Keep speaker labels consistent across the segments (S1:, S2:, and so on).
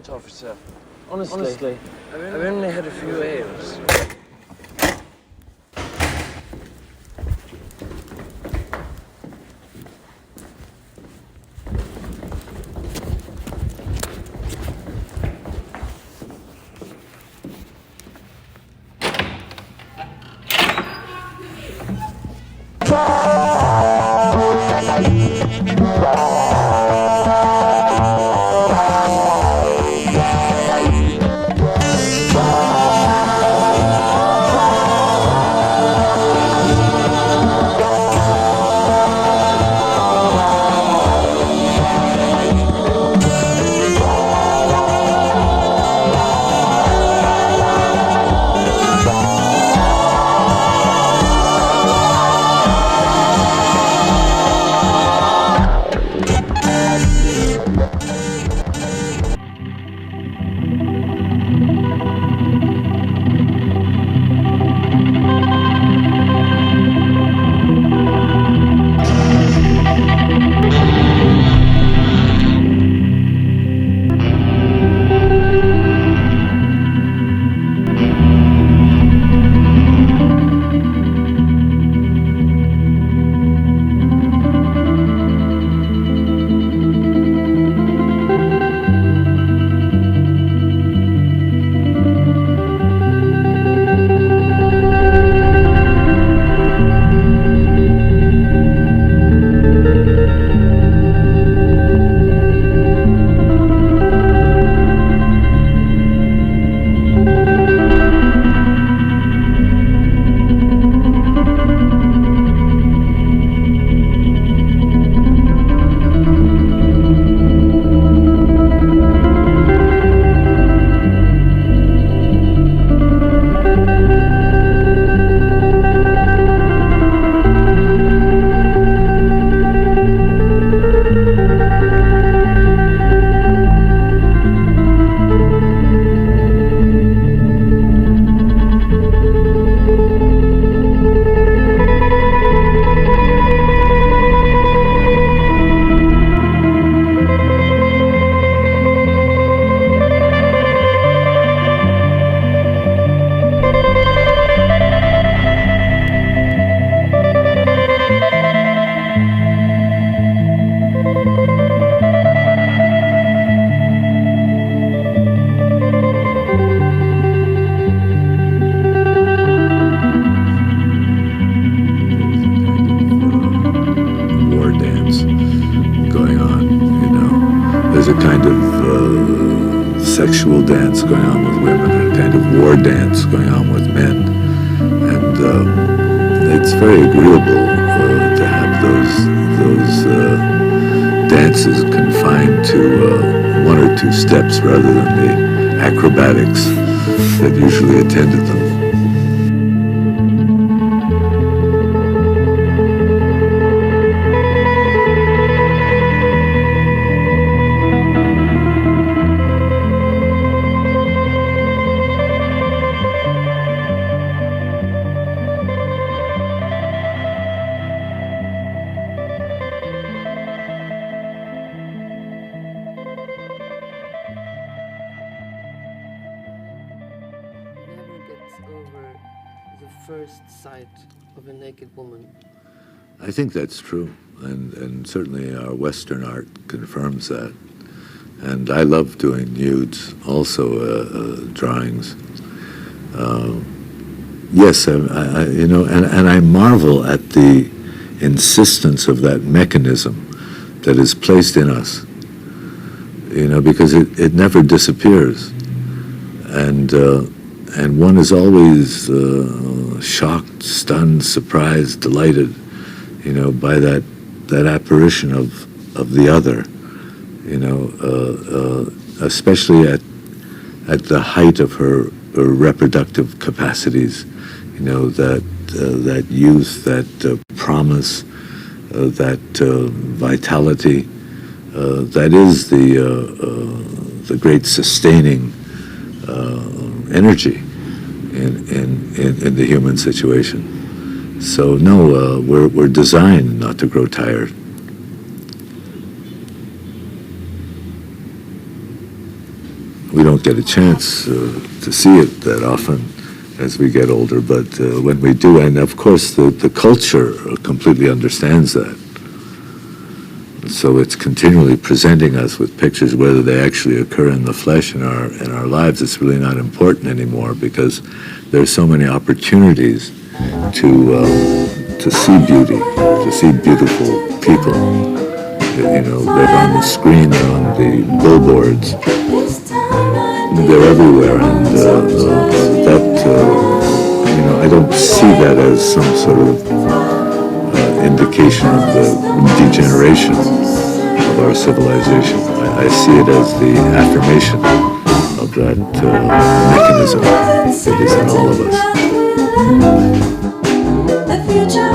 S1: not, officer. Honestly, I've only had a few ales.
S2: Sexual dance going on with women, a kind of war dance going on with men, and it's very agreeable to have those dances confined to one or two steps rather than the acrobatics that usually attended them.
S1: Over the first sight of a naked woman.
S2: I think that's true, and certainly our Western art confirms that. And I love doing nudes, also drawings. Yes, and I marvel at the insistence of that mechanism that is placed in us, because it never disappears. And one is always shocked, stunned, surprised, delighted, by that apparition of the other, especially at the height of her reproductive capacities, that youth, that promise, that vitality, that is the great sustaining energy in the human situation. So no, we're designed not to grow tired. get a chance to see it that often as we get older, but when we do, and of course the culture completely understands that. So it's continually presenting us with pictures, whether they actually occur in the flesh in our lives. It's really not important anymore because there's so many opportunities to see beauty, to see beautiful people. You know, they're on the screen, they're on the billboards, they're everywhere, and you know, I don't see that as some sort of indication of the degeneration of our civilization. I see it as the affirmation of that mechanism that is in all of us.
S3: The future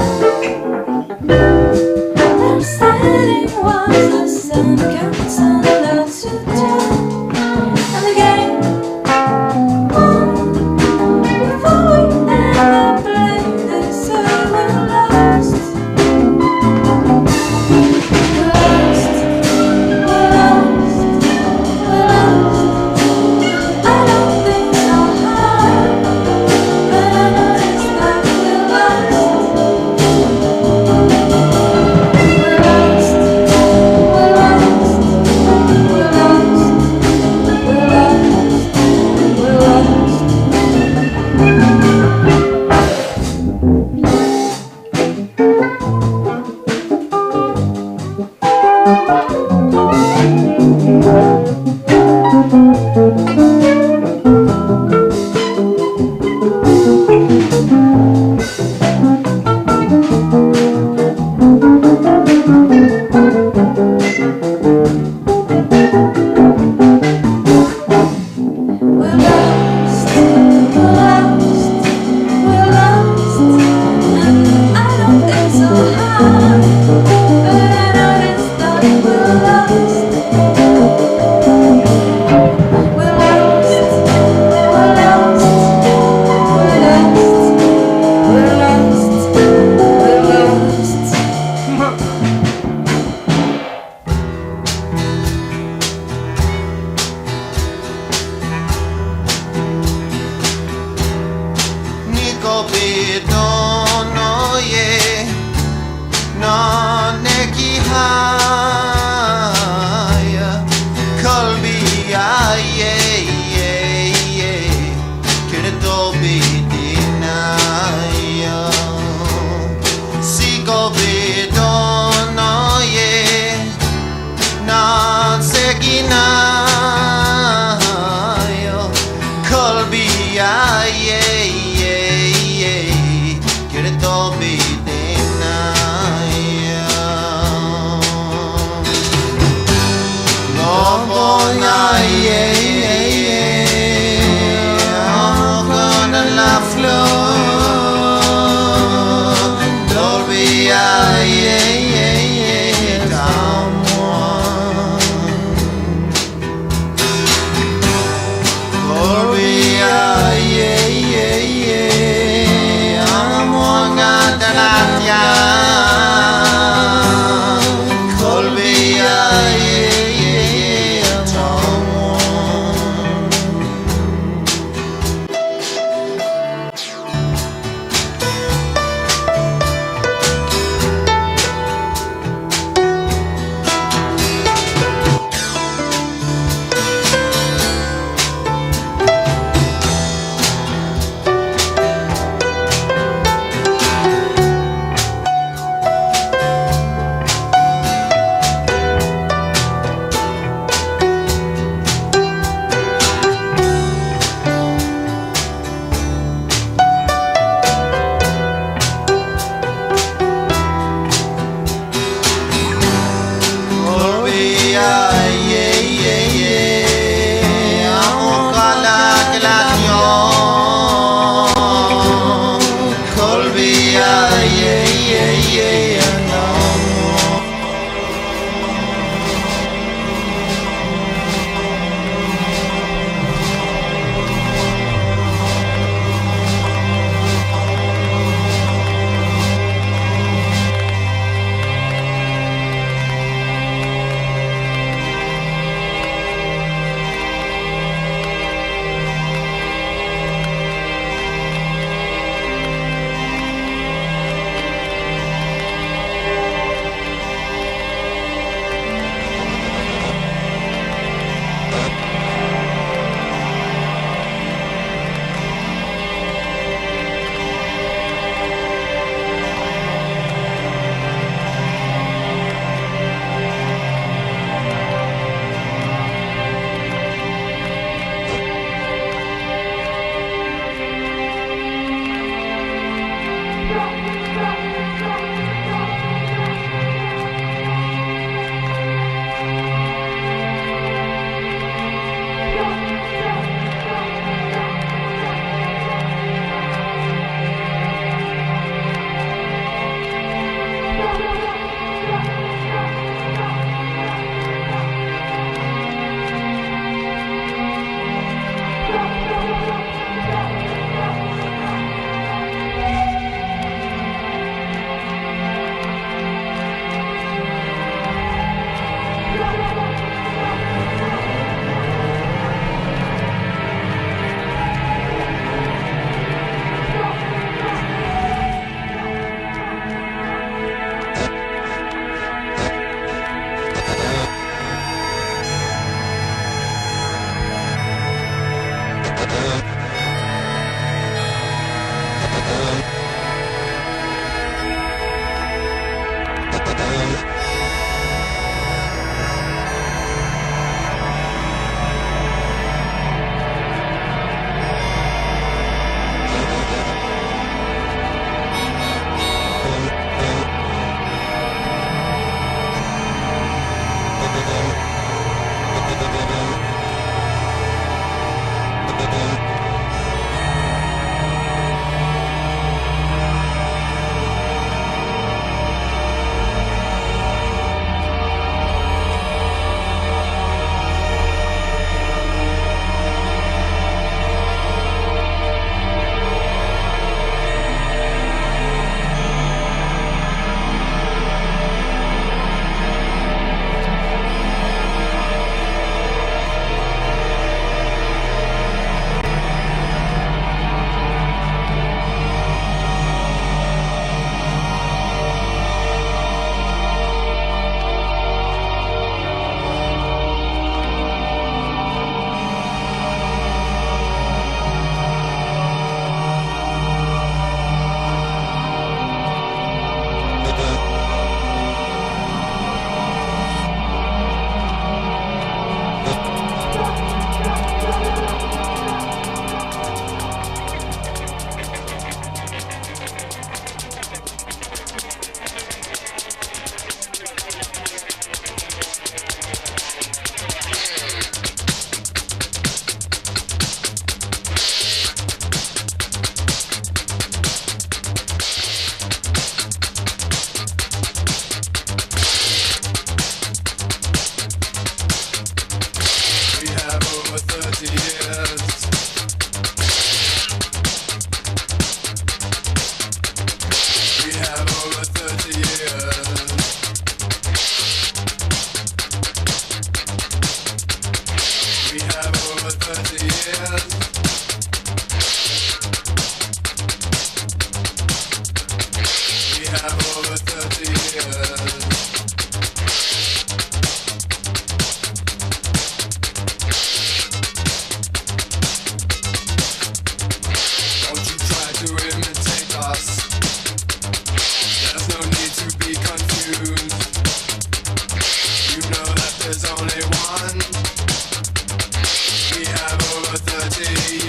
S3: I'm standing was the sun comes on love to tell, and the game on before we end up playing this, so we're lost. I don't think so hard, but I noticed that we're
S4: yeah, yeah, yeah.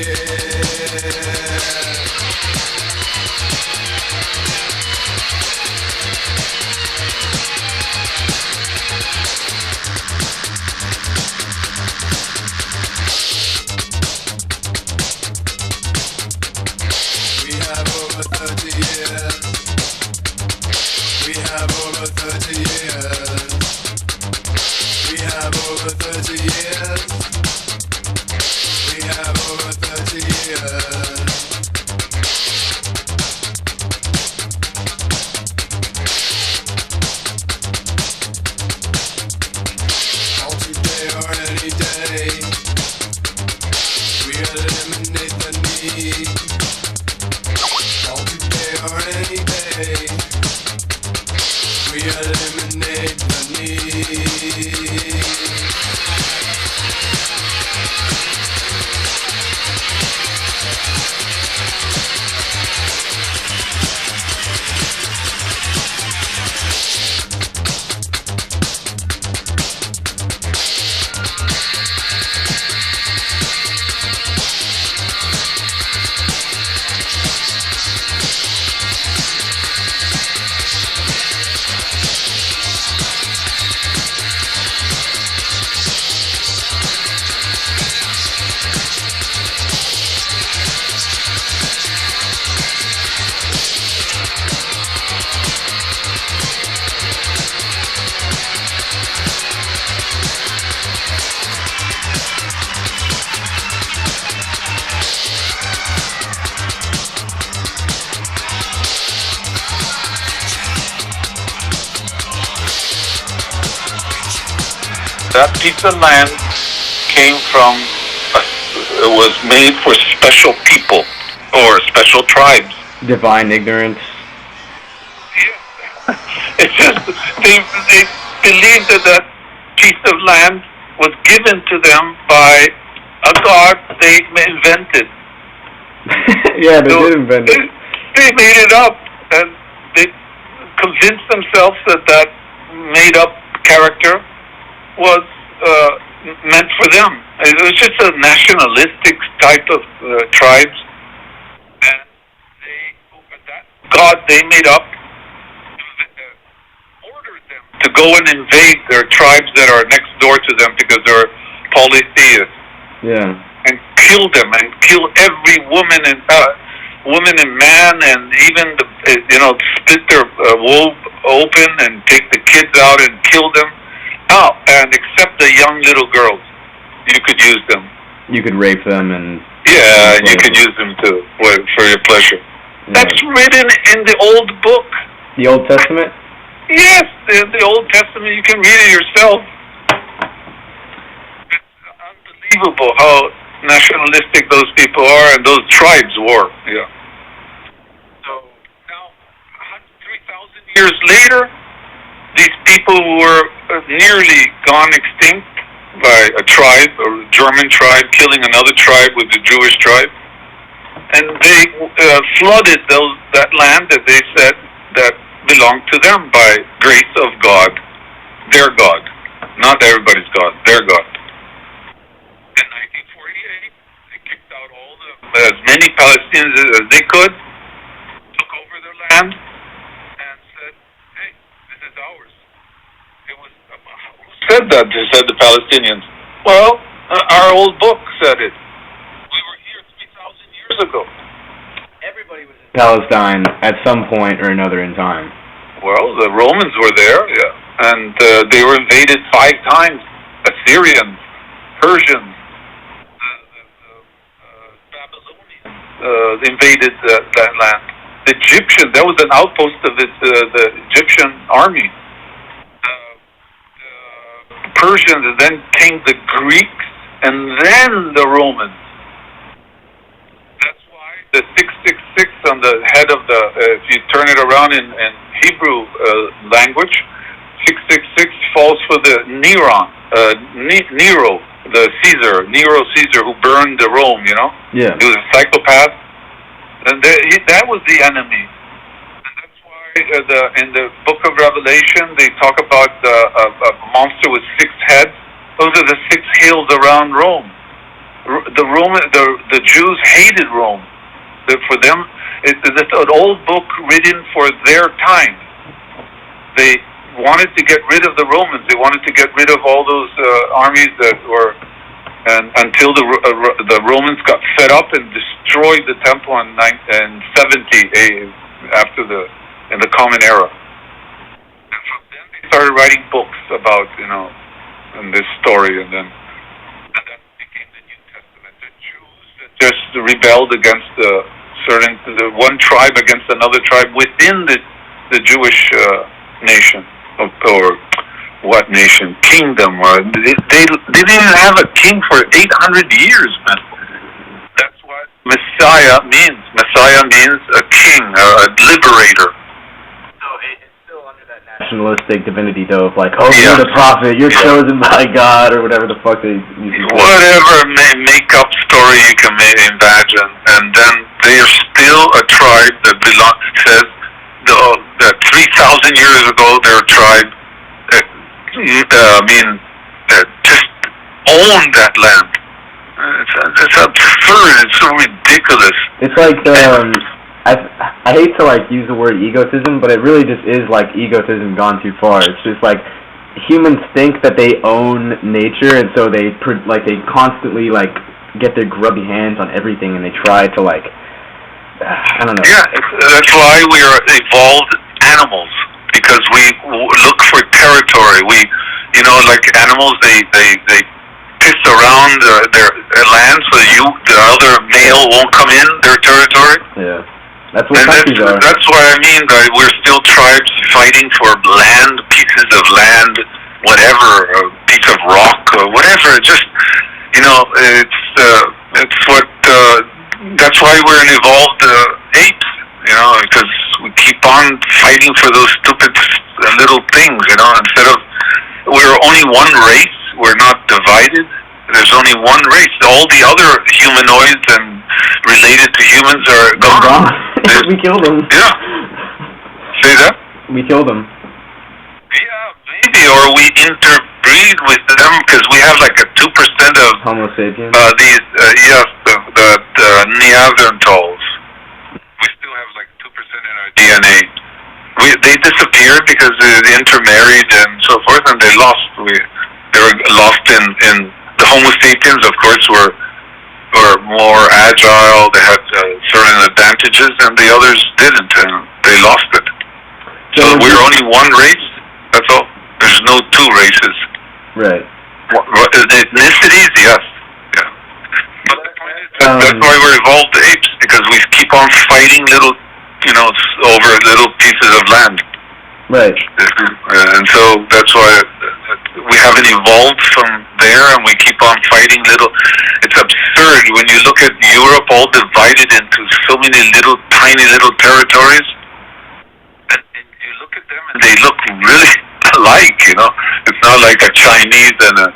S4: We have over 30 years. We have over 30 years. We have over 30 years. We have over 30 years. All today or any day, we eliminate the need. All today or any day, we eliminate the need.
S5: That piece of land came from, was made for special people or special tribes.
S6: Divine ignorance.
S5: It's just, they believed that that piece of land was given to them by a god they invented.
S6: Yeah, they did invent it.
S5: They made it up, and they convinced themselves that that made-up character was meant for them. It was just a nationalistic type of tribes, and that god they made up ordered them to go and invade their tribes that are next door to them because they're polytheists.
S6: Yeah.
S5: And kill them, and kill every woman and man, and even split their womb open and take the kids out and kill them. Oh, and except the young little girls, you could use them.
S6: You could rape them and...
S5: Yeah, you could use them too, for your pleasure. Yeah. That's written in the old book.
S6: The Old Testament?
S5: Yes, the Old Testament. You can read it yourself. It's unbelievable how nationalistic those people are, and those tribes were. Yeah. So now, 3,000 years later, these people who were nearly gone extinct by a tribe, a German tribe, killing another tribe with the Jewish tribe, and they flooded that land that they said that belonged to them by grace of God, their God, not everybody's God, their God. In 1948, they kicked out as many Palestinians as they could, took over their land, and said, "Hey, this is ours." It was who said that? They said the Palestinians. Well, our old book said it. We were here 3,000 years ago.
S6: Everybody was in Palestine at some point or another in time.
S5: Well, the Romans were there, yeah, and they were invaded 5 times. Assyrians, Persians, Babylonians invaded that land. The Egyptians, that was an outpost of the Egyptian army. Persians, and then came the Greeks, and then the Romans. That's why the 666 on the head of the, if you turn it around in Hebrew language, 666 falls for the Nero, the Nero Caesar who burned the Rome, you know?
S6: Yeah.
S5: He was a psychopath, and that was the enemy. In the book of Revelation, they talk about a monster with 6 heads. Those are the 6 hills around Rome. the Jews hated Rome. For them, it's an old book written for their time. They wanted to get rid of the Romans. They wanted to get rid of all those armies that were, and until the Romans got fed up and destroyed the temple in 70 in the Common Era. And from then they started writing books about in this story, and then became the New Testament. The Jews that just rebelled against the one tribe against another tribe within the Jewish nation, or what nation? Kingdom. They didn't even have a king for 800 years, man. That's what Messiah means. Messiah means a king, a liberator.
S6: So it's still under that nationalistic divinity, though, of like, you're the prophet, you're chosen by God, or whatever the fuck they use.
S5: Whatever make-up story you can imagine, and then they are still a tribe that says that 3,000 years ago their tribe, just owned that land. It's absurd. It's so ridiculous.
S6: It's like I hate to like use the word egotism, but it really just is like egotism gone too far. It's just like humans think that they own nature, and so they constantly like get their grubby hands on everything, and they try to like I don't know.
S5: Yeah, that's why we are evolved animals, because we look for territory. We, like animals, they piss around their land so the other male won't come in their territory.
S6: Yeah. That's what countries are.
S5: That's what I mean by we're still tribes fighting for land, pieces of land, whatever, a piece of rock, or whatever. Just, it's what, that's why we're an evolved apes, because we keep on fighting for those stupid little things, instead of, we're only one race, we're not divided. There's only one race. All the other humanoids and related to humans are gone.
S6: We killed them.
S5: Yeah. Say that?
S6: We killed them.
S5: Yeah, maybe, or we interbreed with them, because we have like a 2% of
S6: Homo sapiens.
S5: the Neanderthals. We still have like 2% in our DNA. They disappeared because they intermarried and so forth, and they lost. They were lost in the Homo sapiens, of course, were more agile. They had certain advantages, and the others didn't, and they lost it. So we're only one race. That's all. There's no two races.
S6: Right.
S5: Ethnicities, yes. Yeah. But the point is that's why we're evolved apes, because we keep on fighting little, over little pieces of land.
S6: Right.
S5: And so that's why we haven't evolved from there, and we keep on fighting little. It's absurd when you look at Europe, all divided into so many tiny little territories, and you look at them and they look really alike. It's not like a Chinese and a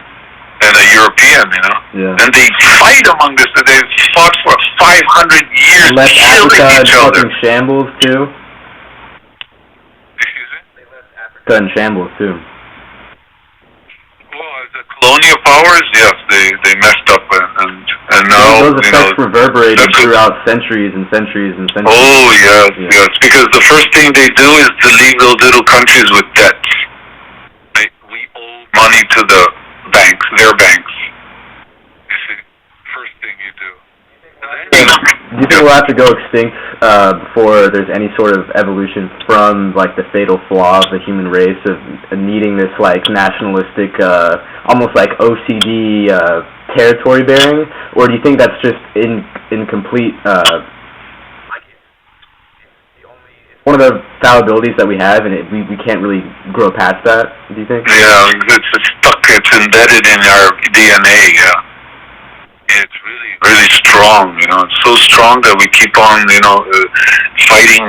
S5: European.
S6: Yeah.
S5: And they fight among this. They've fought for 500 years,
S6: left
S5: killing
S6: Africa
S5: each other.
S6: in shambles too. In shambles too.
S5: Well, the colonial powers, yes, they messed up, and now
S6: those effects reverberated throughout centuries and centuries and centuries.
S5: Oh yes, because the first thing they do is to leave those little countries with debts. We owe money to the banks, their banks. You see, first thing you do.
S6: Do you think we'll have to go extinct before there's any sort of evolution from like the fatal flaw of the human race of needing this like nationalistic, almost like OCD territory bearing, or do you think that's just incomplete? One of the fallibilities that we have, and we can't really grow past that. Do you think?
S5: Yeah, it's stuck. It's embedded in our DNA. Yeah. It's really strong, It's so strong that we keep on, fighting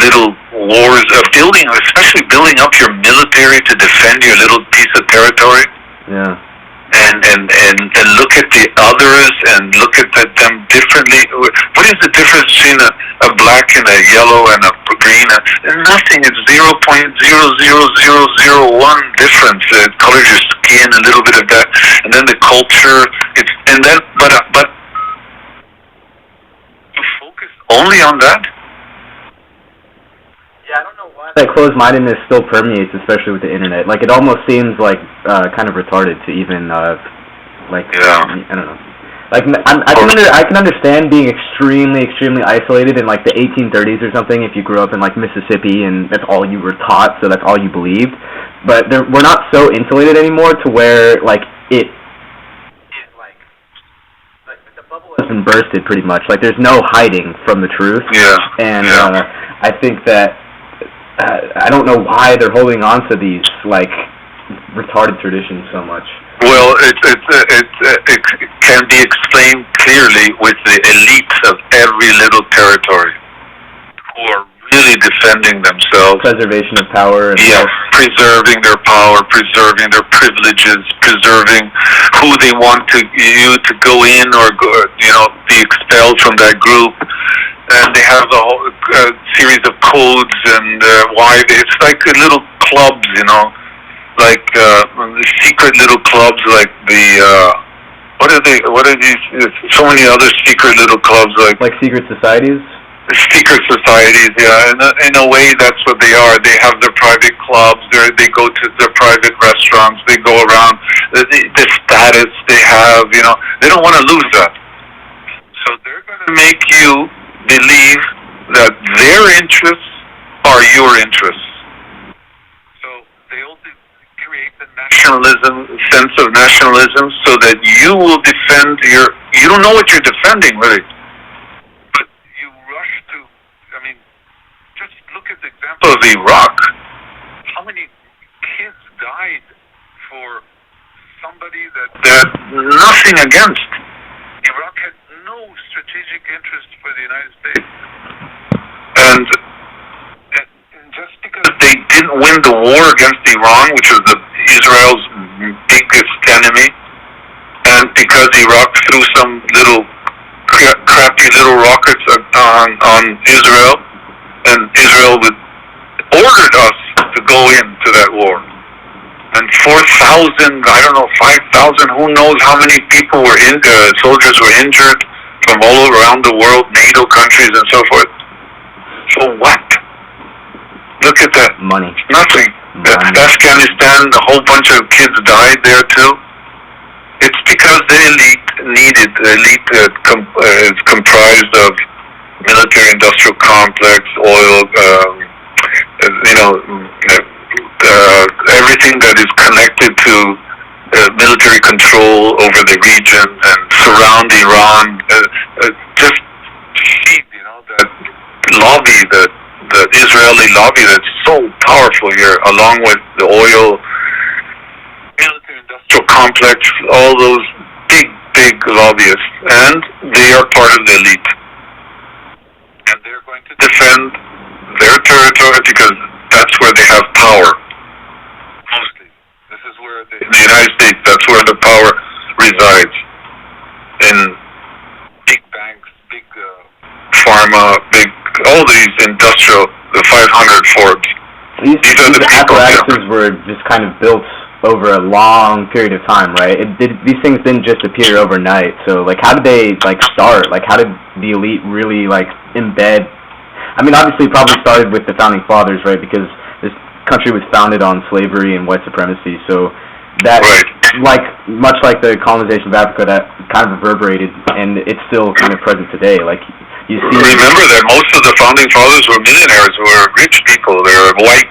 S5: little wars, especially building up your military to defend your little piece of territory.
S6: Yeah.
S5: and look at the others and look at them differently. What is the difference between a black and a yellow and a green? Nothing. It's 0.00001 difference. It colors your skin, a little bit of that, and then the culture. But to focus only on that.
S6: Yeah, I don't know why that closed-mindedness still permeates, especially with the internet. Like, it almost seems like kind of retarded to even I don't know. Like, I can understand being extremely isolated in like the 1830s or something if you grew up in like Mississippi and that's all you were taught, so that's all you believed. But we're not so insulated anymore to where like the bubble has been bursted pretty much. Like, there's no hiding from the truth.
S5: Yeah.
S6: And I think that I don't know why they're holding on to these like retarded traditions so much.
S5: Well, it can be explained clearly with the elites of every little territory who are really defending themselves.
S6: Preservation of power. And
S5: yes, preserving their power, preserving their privileges, preserving who they want you to go in or be expelled from that group. And they have a whole series of codes and why it's like little clubs, like secret little clubs, like what are these? So many other secret little clubs, like
S6: secret societies.
S5: Secret societies, yeah. In a way, that's what they are. They have their private clubs. They go to their private restaurants. They go around the status they have. They don't want to lose that. So they're going to make you believe that their interests are your interests. So they'll create the sense of nationalism so that you will defend you don't know what you're defending, really. But you rush to, just look at the example of Iraq. How many kids died for somebody that they're nothing against? Iraq had no strategic interest for the United States. And just because they didn't win the war against Iran, which was Israel's biggest enemy, and because Iraq threw some little crappy little rockets on Israel, and Israel ordered us to go into that war. And 4,000, 5,000, who knows how many people soldiers were injured from all around the world, NATO countries and so forth. So what? Look at that.
S6: Money.
S5: Nothing. Afghanistan, a whole bunch of kids died there too. It's because the elite is comprised of military-industrial complex, oil, everything that is connected to military control over the region and surround Iran. Just see, that lobby, the Israeli lobby that's so powerful here, along with the oil, military-industrial complex, all those big lobbyists, and they are part of the elite. And they're going to defend their territory because that's where they have power. Mostly. This is where the United States, that's where the power resides. In big banks, big pharma, all these industrial, the 500 Forbes.
S6: These
S5: are the
S6: apparatuses were just kind of built over a long period of time, right? These things didn't just appear overnight. So, how did they, start? How did the elite really, embed? Obviously it probably started with the Founding Fathers, right? Because this country was founded on slavery and white supremacy. So that,
S5: right.
S6: Much like the colonization of Africa, that kind of reverberated, and it's still kind of present today. You see.
S5: Remember that most of the Founding Fathers were millionaires, were rich people. They were white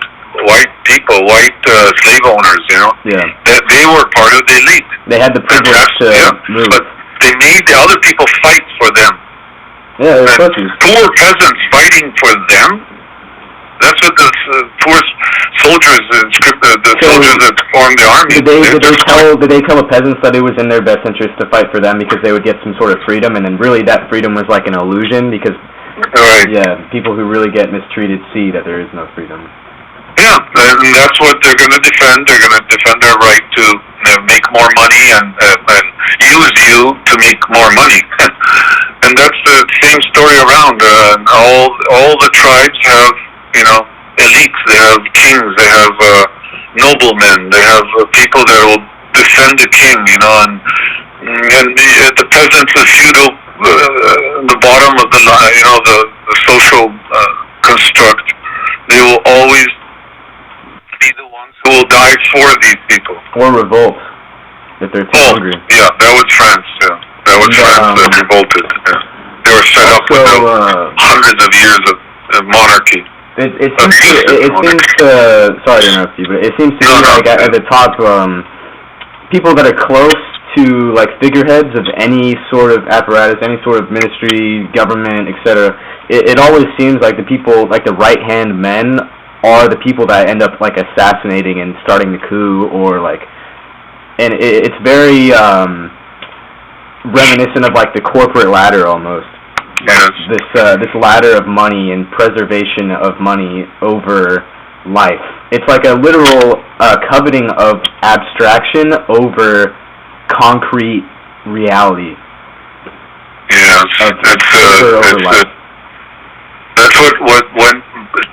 S5: people, white slave owners,
S6: Yeah.
S5: They were part of the elite.
S6: They had the privilege to move.
S5: But they made the other people fight for them.
S6: Yeah, they're pussies.
S5: Poor peasants fighting for them? That's what the poor soldiers, the soldiers that formed the army.
S6: Did they tell the peasants that it was in their best interest to fight for them because they would get some sort of freedom, and then really that freedom was like an illusion because
S5: right.
S6: Yeah, people who really get mistreated see that there is no freedom.
S5: Yeah, and that's what they're going to defend. They're going to defend their right to make more money and use you to make more money. And that's the same story around. All the tribes have, elites. They have kings. They have noblemen. They have people that will defend the king. And the peasants, the feudal, the bottom of the line, the social construct. They will always be the ones who will die for these people.
S6: Or revolt if they're too hungry.
S5: Yeah, that was France. Yeah, that was France that revolted. Yeah. They were set up with hundreds of years of monarchy.
S6: It seems sorry to interrupt you, but it seems to me like at the top, people that are close to like figureheads of any sort of apparatus, any sort of ministry, government, etc. It always seems like the people, like the right-hand men, are the people that end up like assassinating and starting the coup, or like, and it's very reminiscent of like the corporate ladder almost.
S5: Yes.
S6: This ladder of money and preservation of money over life. It's like a literal coveting of abstraction over concrete reality.
S5: Yes, that's what went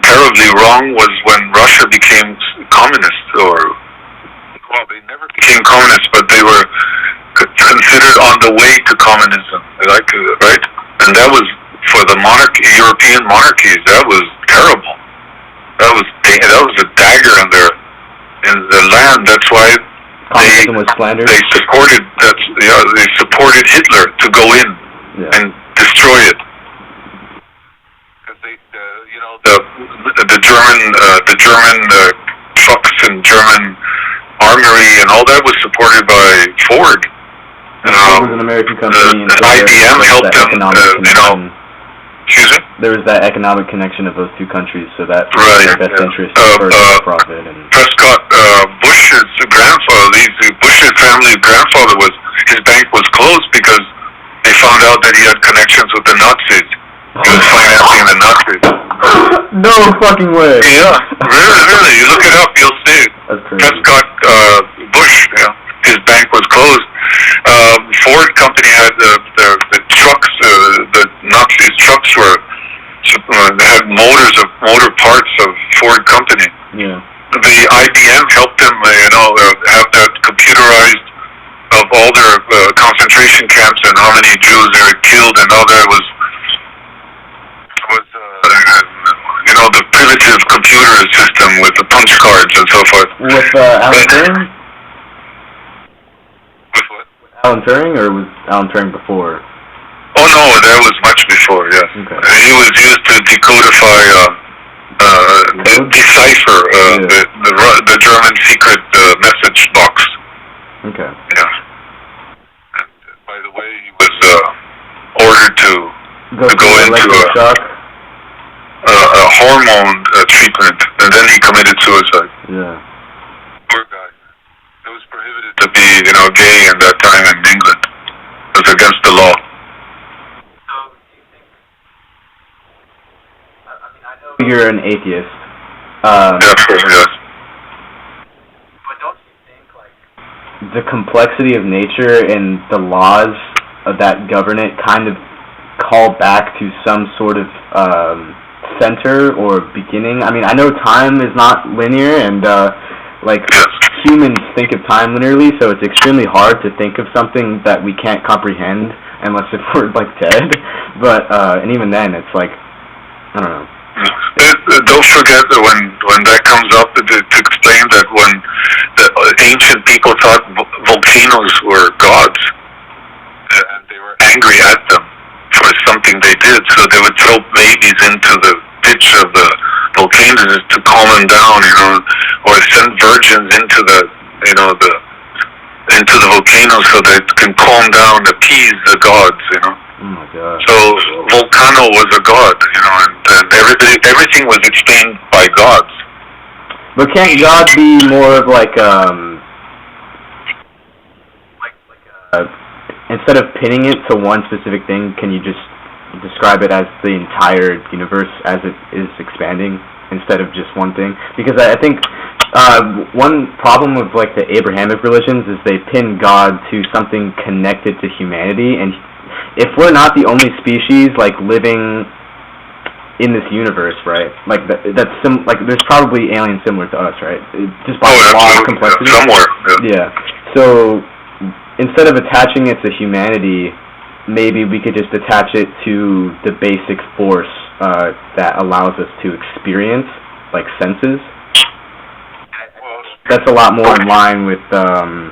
S5: terribly wrong was when Russia became communist, they never became communist, but they were considered on the way to communism, right? And that was for the European monarchies. That was terrible. That was a dagger in their land. That's why they supported they supported Hitler to go in and destroy it. Because the German trucks and German armory and all that was supported by Ford.
S6: Ford was an American company.
S5: IBM helped them. Excuse me?
S6: There was that economic connection of those two countries, so that was their best interest for profit. And
S5: Prescott Bush's grandfather, Bush's family grandfather his bank was closed because they found out that he had connections with the Nazis. He was financing the Nazis.
S6: No fucking way.
S5: Yeah, really. You look it up, you'll see.
S6: That's crazy.
S5: Prescott Bush, his bank was closed. Ford company had the trucks. The Nazis' trucks had motor parts of Ford company.
S6: Yeah.
S5: The IBM helped them, have that computerized of all their concentration camps and how many Jews they were killed, and all that was the primitive computer system with the punch cards and so forth.
S6: With Alan Turing?
S5: With what?
S6: Alan Turing, or was Alan Turing before?
S5: Oh no, that was much before. Yes,
S6: okay.
S5: He was used to decodify, decipher the German secret message box.
S6: Okay.
S5: Yeah. And by the way, he was ordered to go into a hormone treatment, and then he committed suicide.
S6: Yeah.
S5: Poor guy. It was prohibited to be, gay in that time in England. It was against the law.
S6: You're an atheist.
S5: Yes.
S6: But don't you think, the complexity of nature and the laws that govern it kind of call back to some sort of center or beginning? I mean, I know time is not linear, and humans think of time linearly, so it's extremely hard to think of something that we can't comprehend unless if we're dead. But and even then, it's I don't know.
S5: Don't forget that when that comes up to explain that when the ancient people thought volcanoes were gods, and they were angry at them for something they did, so they would throw babies into the ditch of the volcanoes to calm them down, or send virgins into the volcanoes so they can calm down, appease the gods,
S6: Oh my God.
S5: So Volcano was a god, and everything was explained by gods.
S6: But can't God be more of instead of pinning it to one specific thing, can you just describe it as the entire universe as it is expanding? instead of just one thing. Because I think one problem with like the Abrahamic religions is they pin God to something connected to humanity, and if we're not the only species like living in this universe, right? Like like there's probably aliens similar to us, right? Just by the law of complexity.
S5: Somewhere.
S6: Yeah. So instead of attaching it to humanity, maybe we could just attach it to the basic force that allows us to experience, like senses. That's a lot more in line with.
S5: But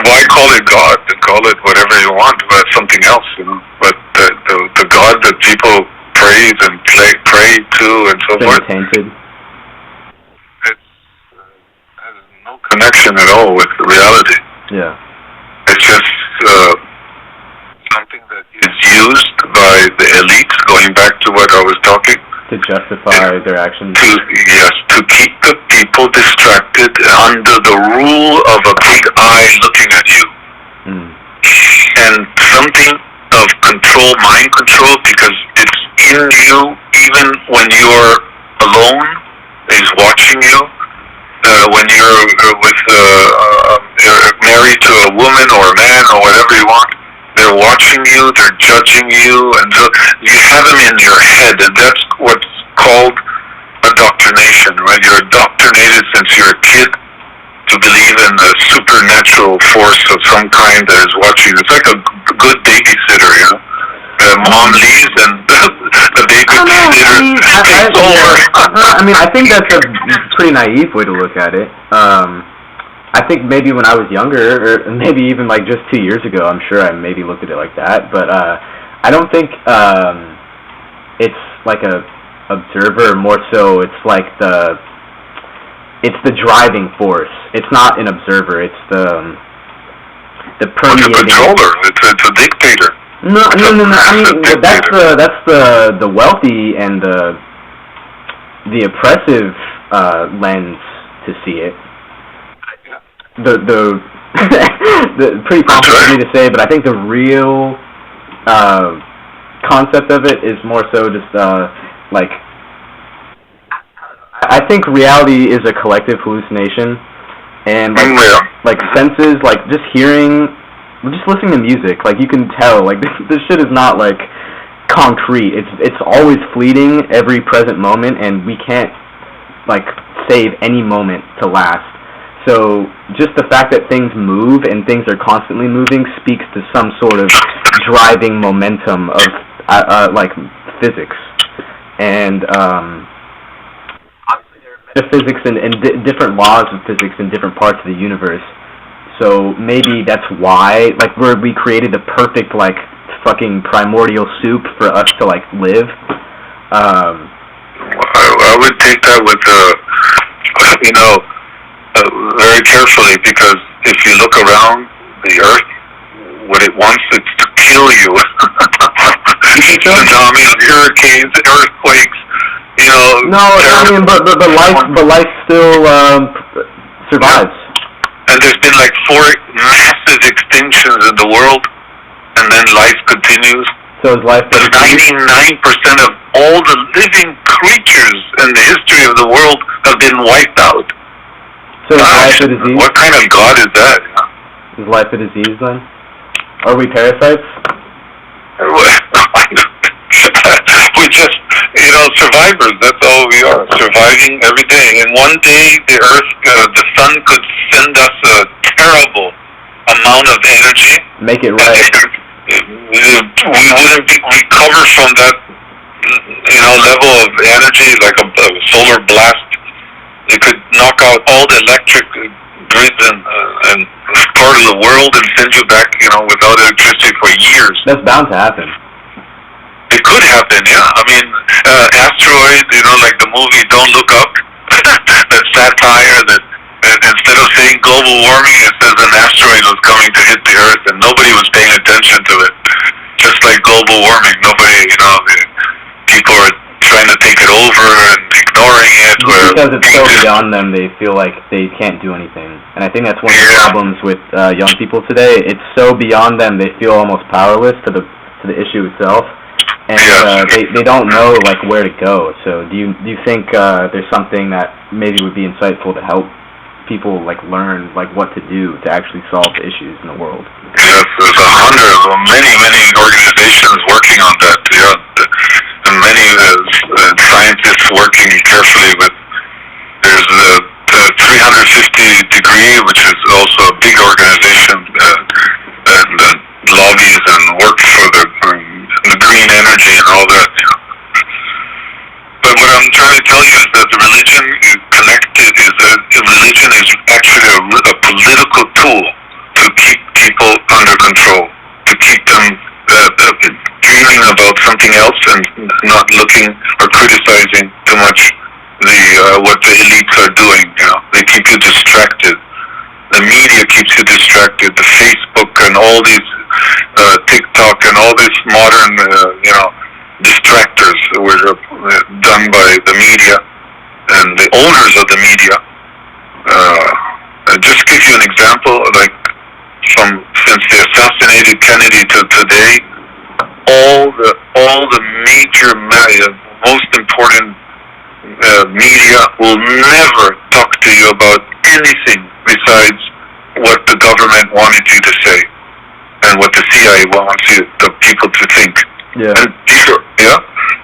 S5: why call it God? Call it whatever you want, but something else, you know. But the God that people praise and pray to and so forth,
S6: tainted.
S5: It has no connection at all with reality.
S6: Yeah.
S5: It's just something that is used by the elites, going back to what I was talking.
S6: To justify their actions.
S5: To keep the people distracted under the rule of a big eye looking at you. And something of control, mind control, because it's in you, even when you're alone, is watching you. When you're you're married to a woman or a man or whatever you want, they're watching you, they're judging you, and so you have them in your head, and that's what's called indoctrination, right? You're indoctrinated since you're a kid to believe in a supernatural force of some kind that is watching. It's like a good babysitter, you know? Mom leaves and the babysitter takes over.
S6: I mean, I think that's a pretty naive way to look at it. I think maybe when I was younger, or maybe even like just 2 years ago, I'm sure I maybe looked at it like that. But I don't think it's like a observer. More so, it's like the driving force. It's not an observer. It's the permeating.
S5: It's a controller. It's a dictator.
S6: No. I mean, that's the wealthy and the oppressive lens to see it. The pretty complex for me to say, but I think the real concept of it is more so just like, I think reality is a collective hallucination, and like senses, like just hearing, just listening to music, like you can tell, like this shit is not like concrete. It's always fleeting, every present moment, and we can't like save any moment to last. So just the fact that things move and things are constantly moving speaks to some sort of driving momentum of like physics. And obviously there are metaphysics and different laws of physics in different parts of the universe. So maybe that's why, like, we created the perfect, like, fucking primordial soup for us to, like, live.
S5: I would take that with, very carefully, because if you look around the Earth, what it wants is to kill you. Tsunamis, hurricanes, earthquakes,
S6: No, I mean, but life still survives.
S5: And there's been like 4 massive extinctions in the world, and then life continues.
S6: So is life?
S5: 99% of all the living creatures in the history of the world have been wiped out.
S6: So is life a disease?
S5: What kind of God is that?
S6: Is life a disease then? Are we parasites?
S5: We're just, survivors. That's all we are. Surviving every day. And one day the Earth, the sun could send us a terrible amount of energy.
S6: Make it right.
S5: We wouldn't recover from that, level of energy, like a solar blast. It could knock out all the electric grids and part of the world and send you back, without electricity for years.
S6: That's bound to happen.
S5: It could happen, yeah. I mean, asteroid, like the movie Don't Look Up, that satire that instead of saying global warming, it says an asteroid was coming to hit the Earth and nobody was paying attention to it. Just like global warming, nobody, people are trying to take it over and ignoring it.
S6: Because it's so beyond them, they feel like they can't do anything. And I think that's one of the problems with young people today. It's so beyond them, they feel almost powerless to the issue itself. and they don't know like where to go. So do you think there's something that maybe would be insightful to help people like learn like what to do to actually solve the issues in the world?
S5: Yes, there's many organizations working on that. Yeah, and many scientists working carefully with. There's the 350 degree, which is also a big organization that lobbies and works for the green energy and all that. But what I'm trying to tell you is that the religion is connected. Religion is actually a political tool to keep people under control, to keep them dreaming about something else and not looking or criticizing too much what the elites are doing. They keep you distracted. The media keeps you distracted. The Facebook and all these TikTok and all these modern distractors were done by the media and the owners of the media. Just give you an example, like since they assassinated Kennedy to today, all the major most important media will never talk to you about anything besides what the government wanted you to say and what the CIA wants the people to think.
S6: Yeah.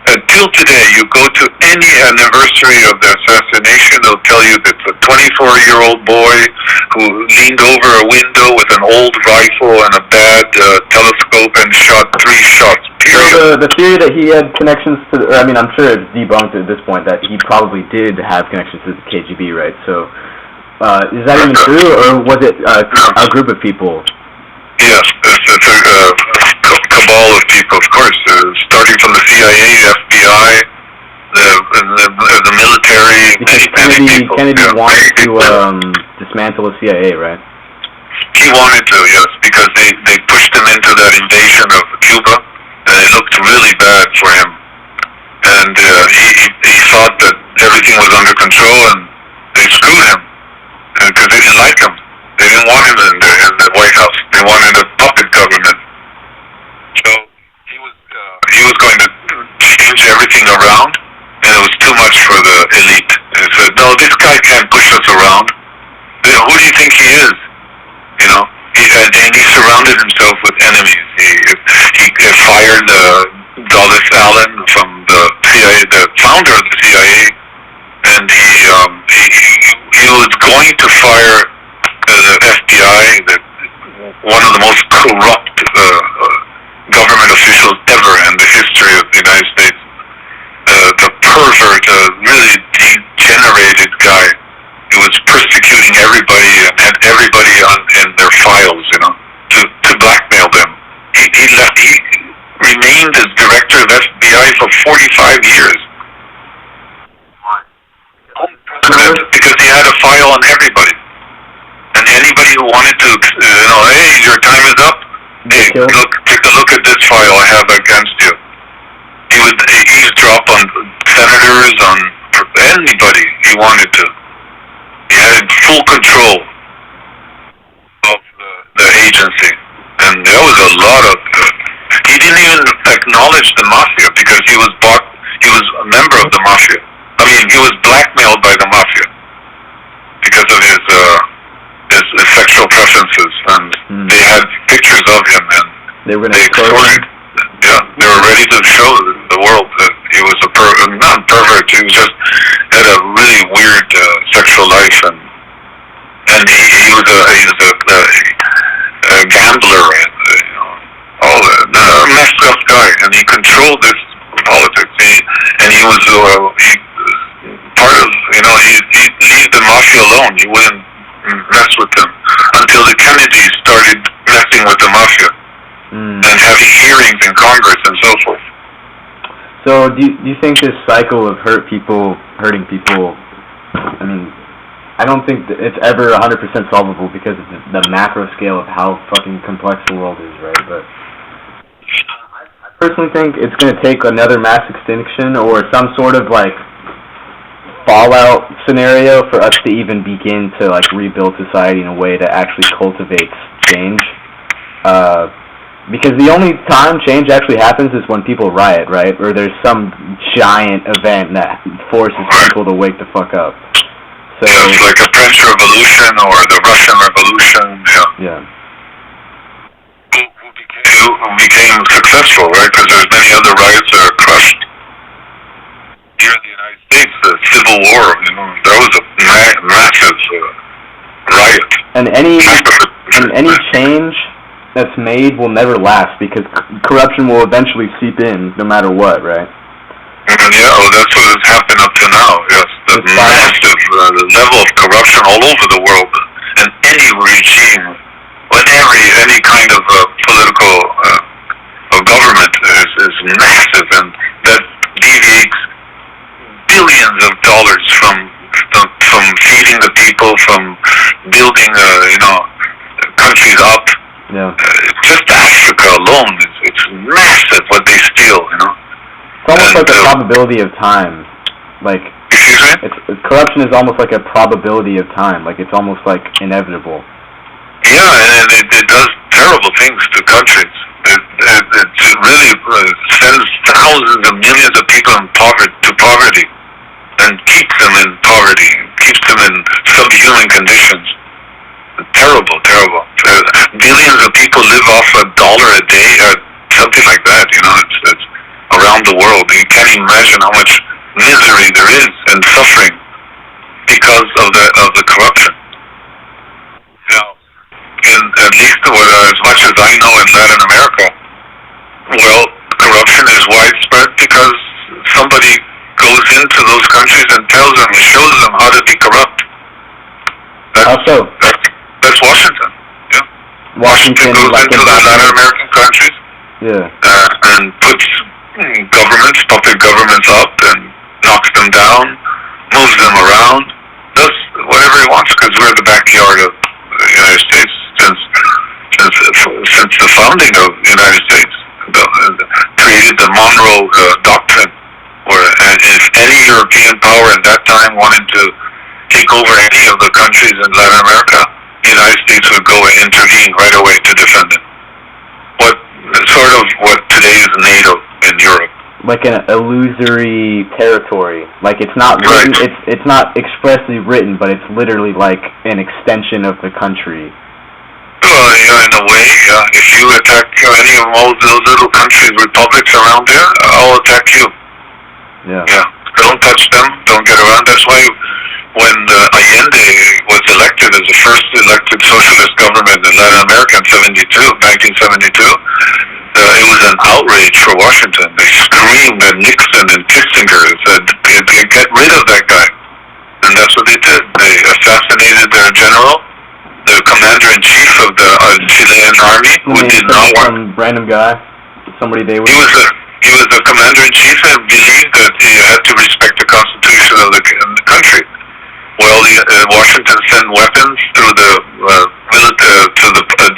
S5: Until today, you go to any anniversary of the assassination, they'll tell you that it's a 24-year-old boy who leaned over a window with an old rifle and a bad telescope and shot 3 shots. Period.
S6: So the theory that he had connections to, I'm sure it's debunked at this point that he probably did have connections to the KGB, right? So is that even true, or was it a group of people?
S5: Yes, it's a cabal of people, of course, starting from the CIA, FBI, the military.
S6: Because Kennedy wanted to dismantle the CIA, right?
S5: He wanted to, yes, because they pushed him into that invasion of Cuba, and it looked really bad for him. And he thought that everything was under control, and they screwed him because they didn't like him. They didn't want him in the White House. They wanted a puppet government. So he was going to change everything around, and it was too much for the elite. And he said, "No, this guy can't push us around. Who do you think he is?" And he surrounded himself with enemies. He fired Dulles Allen from the CIA, the founder of the CIA, and he was going to fire the FBI, one of the most corrupt government officials ever in the history of the United States. The pervert, really degenerated guy. He was persecuting everybody and had everybody in their files, to blackmail them. He remained as director of FBI for 45 years. Because he had a file on everybody. And anybody who wanted to, hey, your time is up. Hey, take a look at this file I have against you. He would eavesdrop on senators, on anybody he wanted to. He had full control of the agency. And there was a lot of... he didn't even acknowledge the mafia because he was a member of the mafia. He was blackmailed by the mafia because of his sexual preferences, and they had pictures of him, and they extorted. Yeah, they were ready to show the world that he was not pervert. He just had a really weird sexual life, and he was a gambler, and all that, a messed up guy, and he controlled this politics. He was part of, he'd leave the mafia alone. He wouldn't mess with them until the Kennedys started messing with the mafia and having hearings in Congress and so forth.
S6: So do you think this cycle of hurting people, I don't think that it's ever 100% solvable because of the macro scale of how fucking complex the world is, right? But I personally think it's going to take another mass extinction or some sort of fallout scenario for us to even begin to rebuild society in a way that actually cultivates change. Because the only time change actually happens is when people riot, right? Or there's some giant event that forces people to wake the fuck up. So
S5: yeah, it's like the French Revolution or the Russian Revolution.
S6: Yeah.
S5: Who became successful, right? Because there's many other riots that are crushed. Here in the United States, the Civil War, that was a massive riot.
S6: And any change that's made will never last because corruption will eventually seep in, no matter what, right?
S5: Yeah, well, that's what has happened up to now. Yes, the massive level of corruption all over the world, and any regime, any kind of political government is massive, and that deviates billions of dollars from feeding the people, from building countries up.
S6: Yeah.
S5: Just Africa alone, it's massive what they steal.
S6: It's almost like a probability of time. Like, corruption is almost like a probability of time. Like, it's almost like inevitable.
S5: Yeah, and it does terrible things to countries. It really sends thousands of millions of people to poverty, and keeps them in poverty, keeps them in subhuman conditions. Terrible, terrible. Billions of people live off $1 a day, or something like that. It's around the world. You can't imagine how much misery there is and suffering because of the corruption. At least as much as I know in Latin America, well, corruption is widespread because somebody goes into those countries and tells them, shows them how to be corrupt. That's Washington. Yeah. Washington goes into the Latin American countries.
S6: Yeah.
S5: And puts puppet governments up and knocks them down, moves them around, does whatever he wants because we're the backyard of the United States since the founding of the United States. Created the Monroe Doctrine, where if any European power at that time wanted to take over any of the countries in Latin America, the United States would go and intervene right away to defend it. What today is NATO in Europe.
S6: Like an illusory territory. Like it's not written,
S5: right.
S6: It's not expressly written, but it's literally like an extension of the country.
S5: In a way, if you attack any of all those little countries, republics around there, I'll attack you.
S6: Yeah.
S5: Don't touch them. Don't get around. That's why when Allende was elected as the first elected socialist government in Latin America in 1972, it was an outrage for Washington. They screamed at Nixon and Kissinger and said, get rid of that guy. And that's what they did. They assassinated their general, the commander-in-chief of the Chilean army, who did not want...
S6: Some random guy? Somebody they were...
S5: He was the commander-in-chief and believed that he had to respect the constitution of the country. Well, Washington sent weapons through the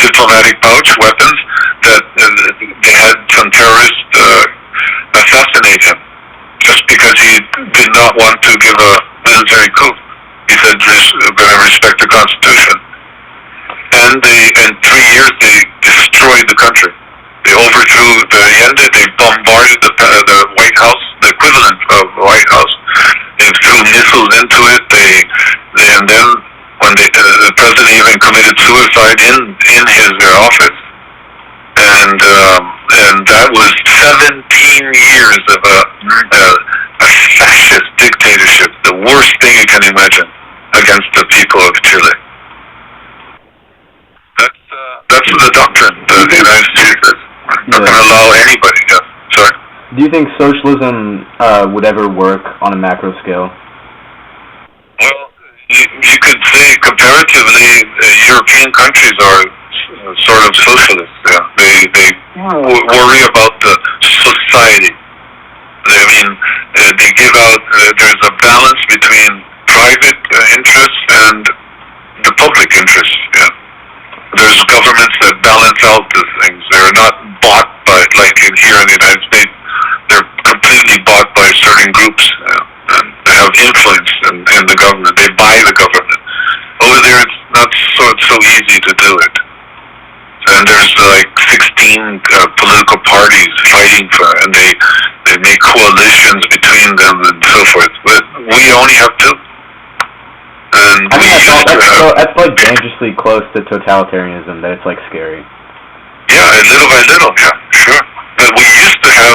S5: diplomatic pouch, weapons that they had some terrorists assassinate him just because he did not want to give a military coup. He said, we're going to respect the Constitution. And in 3 years, they destroyed the country. They overthrew Allende. They bombarded the White House, the equivalent of the White House. They threw missiles into it. And then when the president even committed suicide in his office. And that was 17 years of a fascist dictatorship, the worst thing you can imagine against the people of Chile. That's the doctrine the United States is not going to allow anybody. Yeah. Sorry.
S6: Do you think socialism would ever work on a macro scale?
S5: Well, you could say comparatively, European countries are sort of socialist. Yeah. They worry about the society. They give out. There's a balance between private interests and the public interests. Yeah. There's governments that balance out these things. They're not bought by, like here in the United States, they're completely bought by certain groups. And they have influence in the government. They buy the government. Over there, it's not so easy to do it. And there's like 16 parties fighting for, and they make coalitions between them and so forth. But we only have two. And
S6: I mean, that's like dangerously close to totalitarianism. That it's like scary.
S5: Yeah, little by little, yeah, sure. But we used to have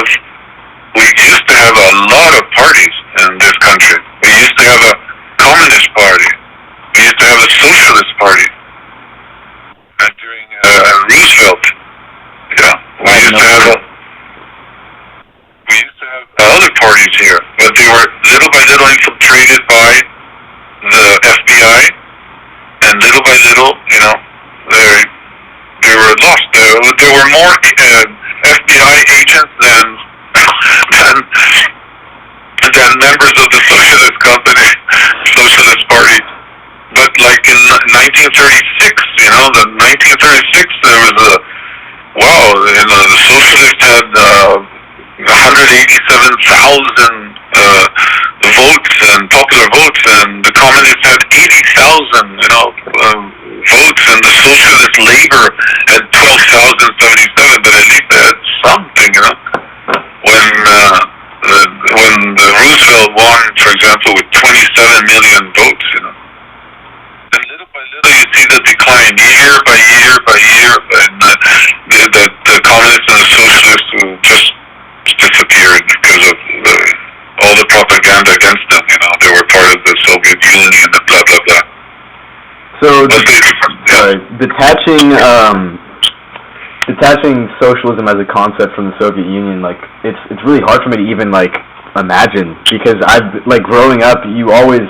S5: a lot of parties in this country. We used to have a communist party. We used to have a socialist party. And during Roosevelt, yeah, we used to have other parties here, but they were little by little infiltrated by the FBI, and little by little, they were lost. There were more FBI agents than members of the socialist party. But like in 1936, the 1936 there was the socialists had 187,000 votes and popular votes, and the communists had 80,000, votes, and the socialist labor had 12,077. But at least they had something, When the Roosevelt won, for example, with 27 million votes, and little by little you see the decline year by year by year, and the communists and the socialists just disappeared because of all the propaganda against them. They were part of the Soviet Union and blah blah blah.
S6: So detaching socialism as a concept from the Soviet Union, like it's really hard for me to even like imagine, because I've like growing up, you always,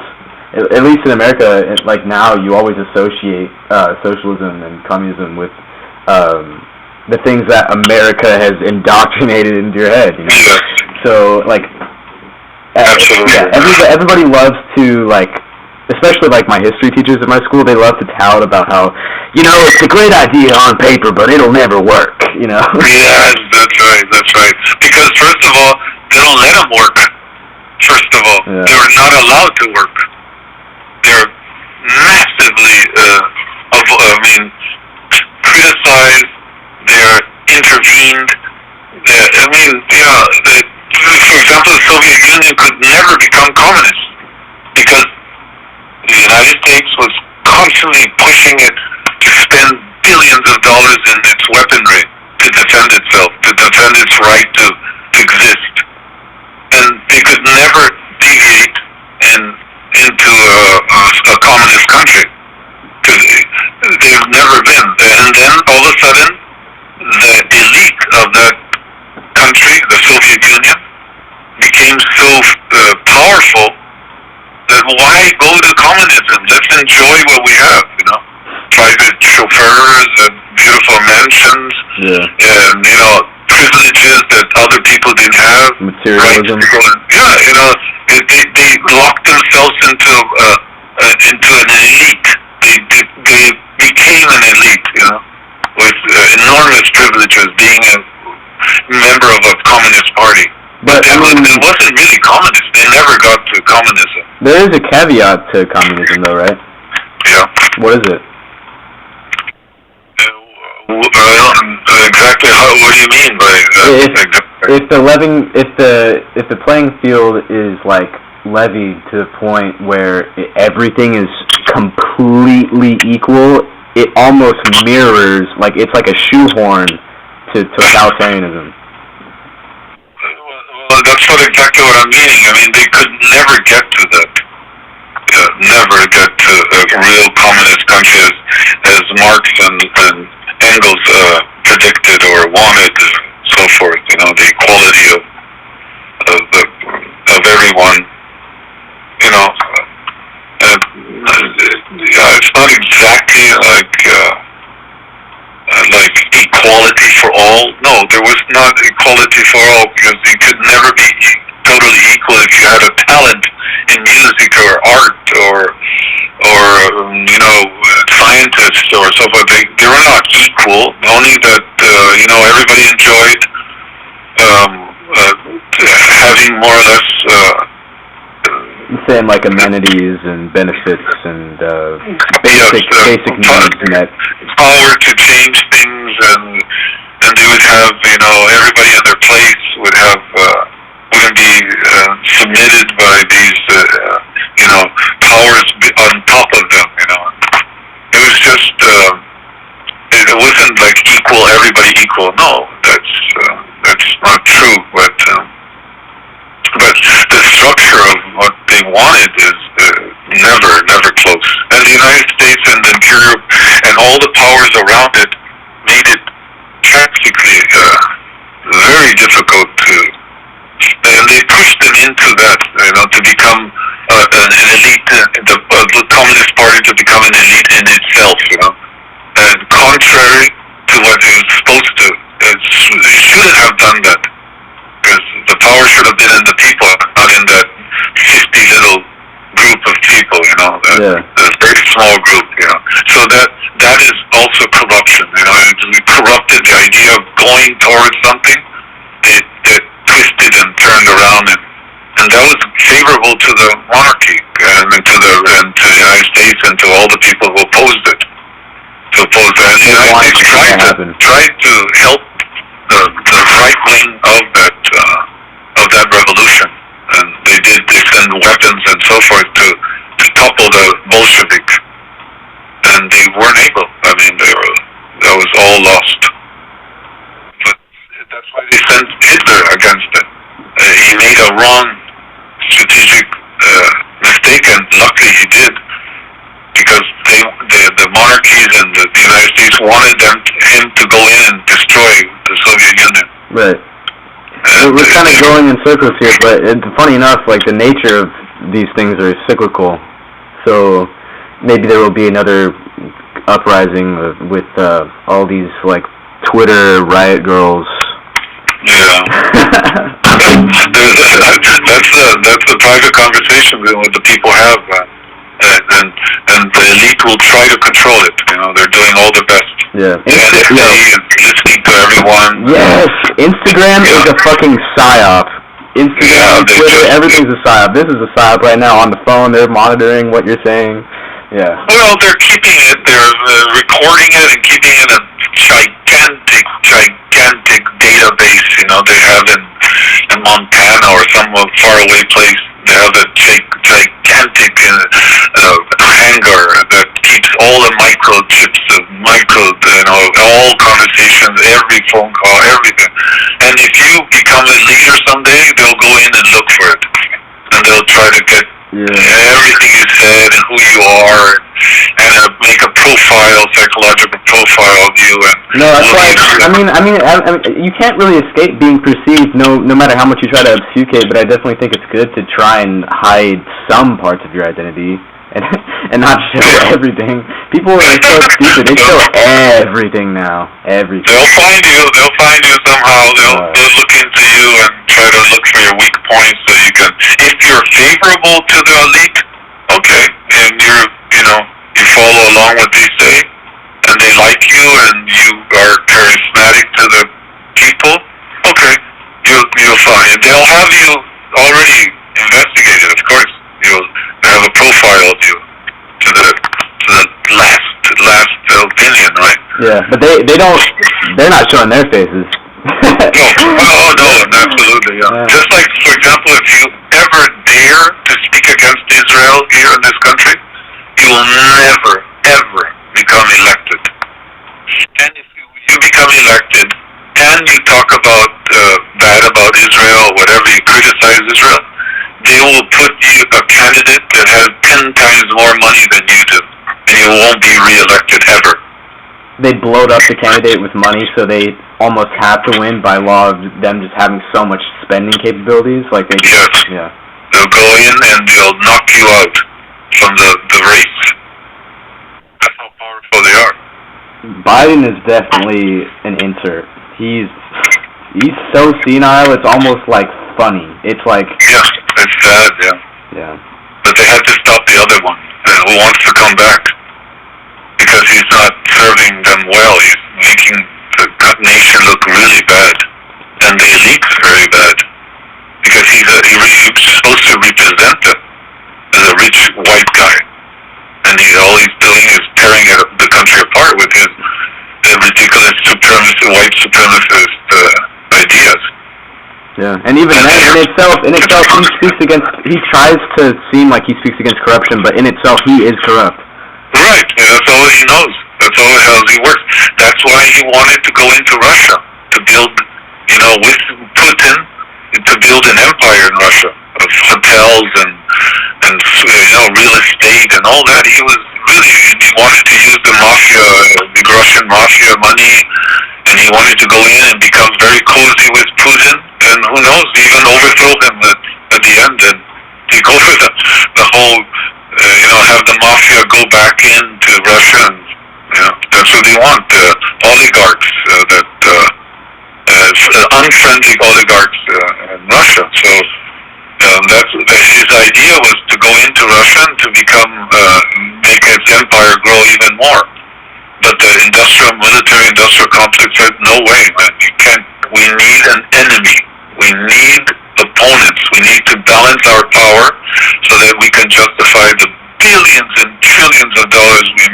S6: at least in America, like now, you always associate socialism and communism with the things that America has indoctrinated into your head.
S5: Yes.
S6: So like,
S5: absolutely.
S6: Yeah, everybody loves to like. Especially like my history teachers at my school, they love to tout about how, it's a great idea on paper, but it'll never work,
S5: Yes, that's right. Because first of all, they don't let them work. First of all, they're not allowed to work. They're massively, criticized. They're intervened. For example, the Soviet Union could never become communist because the United States was constantly pushing it to spend billions of dollars in its weaponry to defend itself, to defend its right to exist. And they could never deviate into a communist country, because they've never been. And then all of a sudden, the elite of that country, the Soviet Union, became so powerful that why go to communism? Let's enjoy what we have, private chauffeurs and beautiful mansions, and privileges that other people didn't have.
S6: Materialism.
S5: Right? They locked themselves into an elite. They became an elite, with enormous privileges, being a member of a communist party. But it wasn't really communist. They never got to communism.
S6: There is a caveat to communism, though, right?
S5: Yeah.
S6: What is it?
S5: Exactly. What do you mean by
S6: if the playing field is like levied to the point where everything is completely equal, it almost mirrors, like it's like a shoehorn to totalitarianism.
S5: Well, that's not exactly what I'm meaning. I mean, they could never get to that. Never get to a real communist country as Marx and Engels predicted or wanted, and so forth. The equality of everyone. It's not exactly like equality for all. No, there was not equality for all, because you could never be totally equal if you had a talent in music or art or scientists or so forth. They were not equal. Only that everybody enjoyed having more or less
S6: same like amenities and benefits and basic needs met.
S5: Power to change things, and and they would have, everybody in their place would have, wouldn't be submitted by these, powers on top of them, It was just, it wasn't like everybody equal. No, that's not true. But the structure of what they wanted is never close. And the United States and the Imperial and all the powers around it made it practically very difficult to, and they pushed them into that, to become an elite, the Communist Party to become an elite in itself, And contrary to what it was supposed to, it shouldn't have done that. Because the power should have been in the people, not in that 50 little group of people, a very small group, So that is also corruption, We corrupted the idea of going towards something. It twisted and turned around, and that was favorable to the monarchy and to the United States and to all the people who opposed it. And the United States tried to help the right wing of that revolution, and they sent weapons and so forth to topple the Bolsheviks, and they weren't able. That was all lost. But that's why they sent Hitler against it. He made a wrong strategic mistake, and luckily he did, because the monarchies and the United States wanted him to go in and destroy the Soviet Union.
S6: Right. We're kind of going in circles here, but it's funny enough, like the nature of these things are cyclical. So maybe there will be another uprising with all these like Twitter riot girls.
S5: Yeah. That's the private conversation that the people have, and the elite will try to control it. They're doing all their best.
S6: Yeah.
S5: And listening to everyone.
S6: Yes, Instagram is a fucking psyop. Instagram, Twitter, everything's a psyop. This is a psyop right now on the phone. They're monitoring what you're saying. Yeah.
S5: Well, they're keeping it. They're recording it and keeping it in a gigantic database. They have in Montana or some faraway place. They have a gigantic hangar that keeps all the microchips of all conversations, every phone call, everything. And if you become a leader someday, they'll go in and look for it, and they'll try to get everything you said and who you are, and make a psychological profile of you. And
S6: no, that's why. I mean, you can't really escape being perceived, no matter how much you try to obfuscate. But I definitely think it's good to try and hide some parts of your identity and not show everything. People are so stupid; they show everything now. Everything.
S5: They'll find you somehow. They'll look into you and try to look for your weak points, so you can. If you're favorable to the elite, okay, and you follow along what they say, and they like you, and you are charismatic to the people, okay, you'll find. They'll have you already investigated, of course. You'll have a profile of you to the last opinion, right?
S6: Yeah, but they're not showing their faces.
S5: No, absolutely, yeah. Just like, for example, if you ever dare to speak against Israel here in this country, you will never, ever become elected. And if you become elected and you talk about bad about Israel, or whatever, you criticize Israel, they will put you a candidate that has 10 times more money than you do, and you won't be re-elected ever.
S6: They blowed up the candidate with money, so they almost have to win by law of them just having so much spending capabilities. Like they
S5: yes.
S6: Yeah.
S5: They'll go in and they'll knock you out from the race. That's how powerful they are.
S6: Biden is definitely an insert. He's so senile, it's almost like funny. It's like...
S5: Yeah, it's sad, yeah.
S6: Yeah.
S5: But they had to stop the other one, who wants to come back. Because he's not serving them well. He's making the nation look really bad. And the elite's very bad. Because he's supposed to represent them as a rich white guy. And all he's doing is tearing the country apart with his ridiculous white supremacist
S6: Yeah, and even then, in itself, he tries to seem like he speaks against corruption, but in itself, he is corrupt.
S5: Right, and that's all he knows. That's all how he works. That's why he wanted to go into Russia, to build, with Putin, to build an empire in Russia, of hotels and real estate and all that. He wanted to use the mafia, the Russian mafia money, and he wanted to go in and become very cozy with Putin, and who knows, even overthrow him at the end and take over the whole, have the mafia go back into Russia, and that's what they want, oligarchs, unfriendly oligarchs in Russia. So his idea was to go into Russia and to make its empire grow even more. But the military-industrial complex said, no way, man, you can't. We need an enemy. We need opponents. We need to balance our power so that we can justify the billions and trillions of dollars we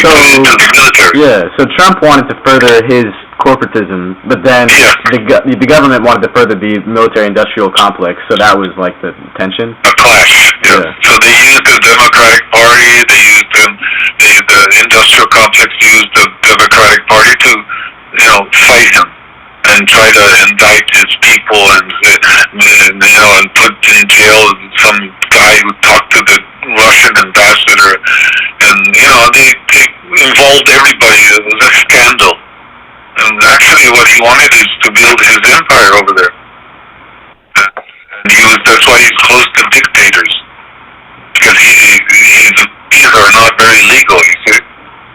S5: put into the military.
S6: Yeah, so Trump wanted to further his corporatism, but then the government wanted to further the military-industrial complex, so that was like the tension?
S5: A clash, yeah. So they used the Democratic Party, the industrial complex used the Democratic Party to, fight him and try to indict his people and put in jail some guy who talked to the Russian ambassador, and they involved everybody. It was a scandal. And actually, what he wanted is to build his empire over there. And that's why he's close to dictators, because these are not very legal, you see.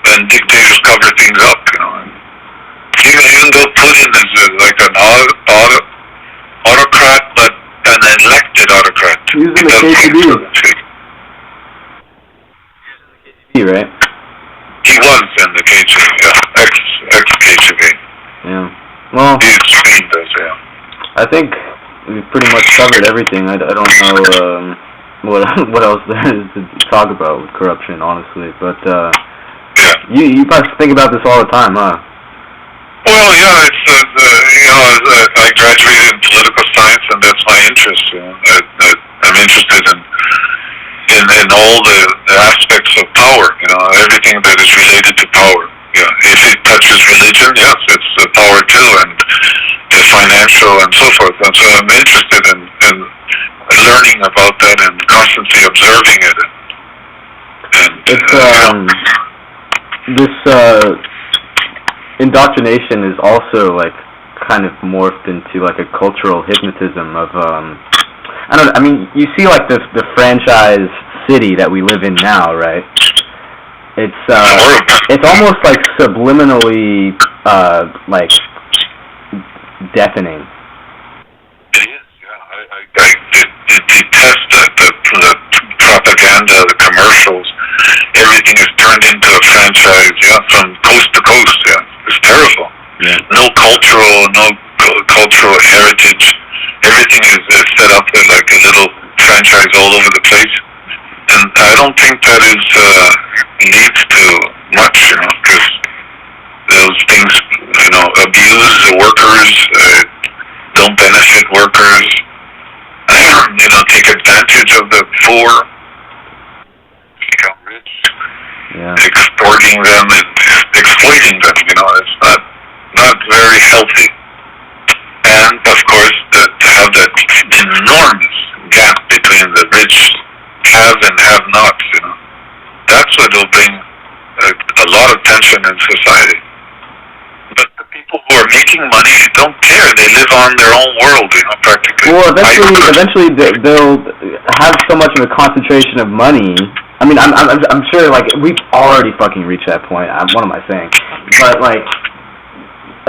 S5: And dictators cover things up, Even though Putin is like an autocrat, but an elected autocrat.
S6: He's in the KGB. Right?
S5: He was in the KGB, ex-KGB.
S6: Yeah. Well,
S5: he explained this,
S6: I think we've pretty much covered everything. I don't know what else there is to talk about with corruption, honestly. But you must think about this all the time, huh?
S5: Well, yeah, it's I graduated in political science, and that's my interest. I'm interested in all the aspects of power. Everything that is related to power. If it touches religion, yes, it's power too, and the financial and so forth. And so I'm interested in learning about that and constantly observing it. This
S6: indoctrination is also like kind of morphed into like a cultural hypnotism of I don't know. I mean, you see like the franchise city that we live in now, right? It's almost like subliminally like deafening.
S5: It is, yeah. I detest the propaganda, the commercials. Everything is turned into a franchise, from coast to coast, It's terrible.
S6: Yeah.
S5: No cultural heritage. Everything is set up in like a little franchise all over the place. And I don't think that leads to much, because those things, abuse the workers, don't benefit workers, take advantage of the poor, become rich, extorting them and exploiting them, it's not very healthy. And of course, to have that enormous gap between the rich have and have nots, that's what will bring a lot of tension in society. But the people who are making money don't care. They live on their own world, practically.
S6: Well, eventually they'll have so much of a concentration of money. I mean, I'm sure, like, we've already fucking reached that point. What am I saying? But, like,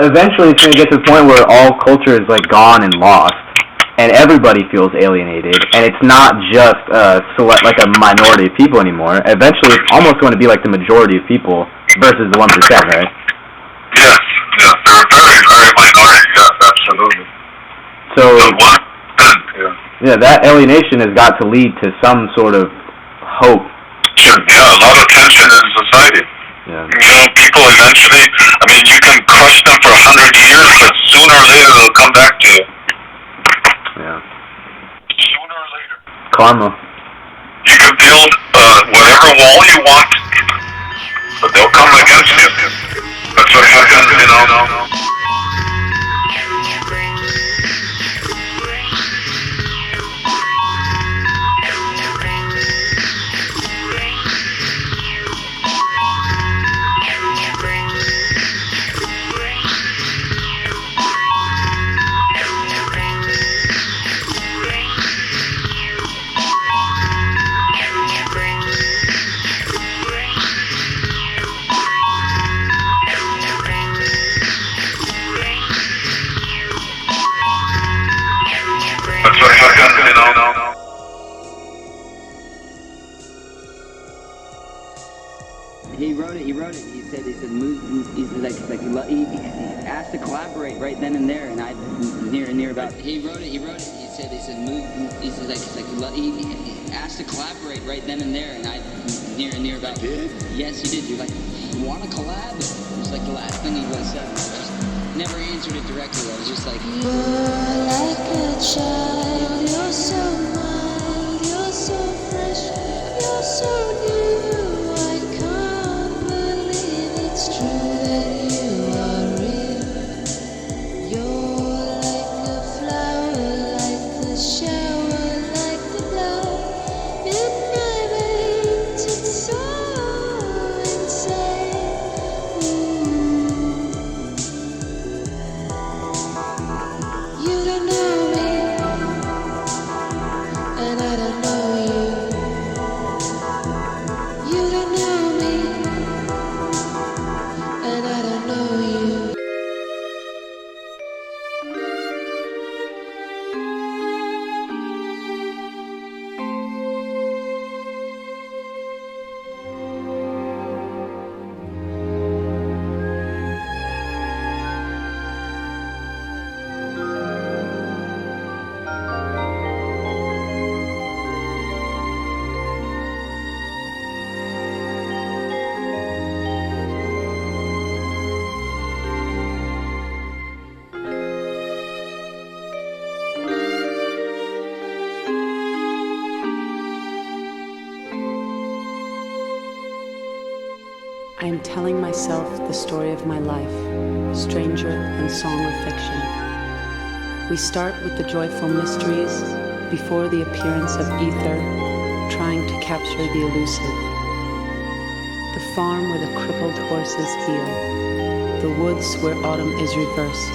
S6: eventually it's going to get to the point where all culture is, like, gone and lost, and everybody feels alienated, and it's not just like a minority of people anymore. Eventually it's almost going to be like the majority of people versus the 1%, right?
S5: Yes, they're very, very minority, absolutely.
S6: So,
S5: yeah,
S6: that alienation has got to lead to some sort of hope.
S5: Sure, a lot of tension in society.
S6: Yeah.
S5: People eventually, you can crush them for 100 years, but sooner or later they'll come back to you.
S6: Karma.
S5: You can build whatever wall you want, but they'll come against you. That's what happens, you know. That's what happens, you know.
S7: He wrote it. He said, move. He asked to collaborate right then and there, and I near about. He wrote it. He said, move. He asked to collaborate right then and there, and I near about. Did? Yes, he did. You're like, you want to collab? It was like the last thing he would have said. I just never answered it directly. I was just like,
S3: You're like a child. You're so mild. You're so fresh. You're so new. I can't believe it's true that you are real. You're like a flower, like the shower, like the blood in my veins. It's so insane. You don't know me, and I don't know you. You don't know me, and I don't know you.
S8: I am telling myself the story of my life, stranger than song or fiction. We start with the joyful mysteries before the appearance of ether, trying to capture the elusive. The farm where the crippled horses heal, the woods where autumn is reversed,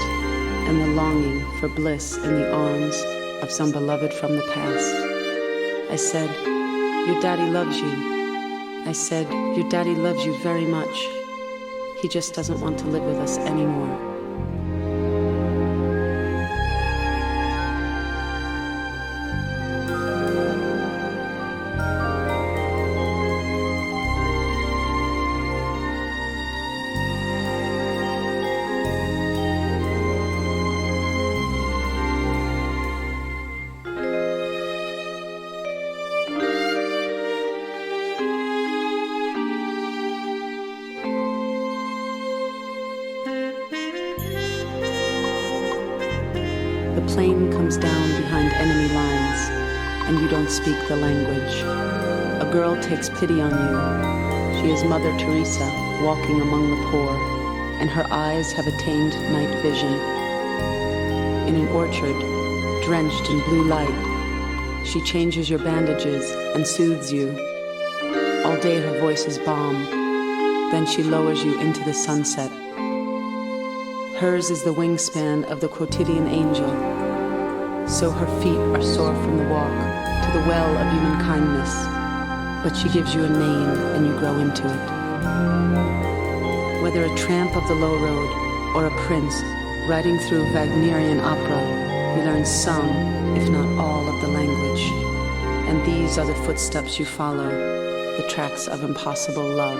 S8: and the longing for bliss in the arms of some beloved from the past. I said, your daddy loves you. I said, your daddy loves you very much. He just doesn't want to live with us anymore. The plane comes down behind enemy lines, and you don't speak the language. A girl takes pity on you. She is Mother Teresa, walking among the poor, and her eyes have attained night vision. In an orchard, drenched in blue light, she changes your bandages and soothes you. All day her voice is balm, then she lowers you into the sunset. Hers is the wingspan of the quotidian angel, so her feet are sore from the walk to the well of human kindness, but she gives you a name and you grow into it. Whether a tramp of the low road or a prince riding through Wagnerian opera, he learns some, if not all, of the language, and these are the footsteps you follow, the tracks of impossible love.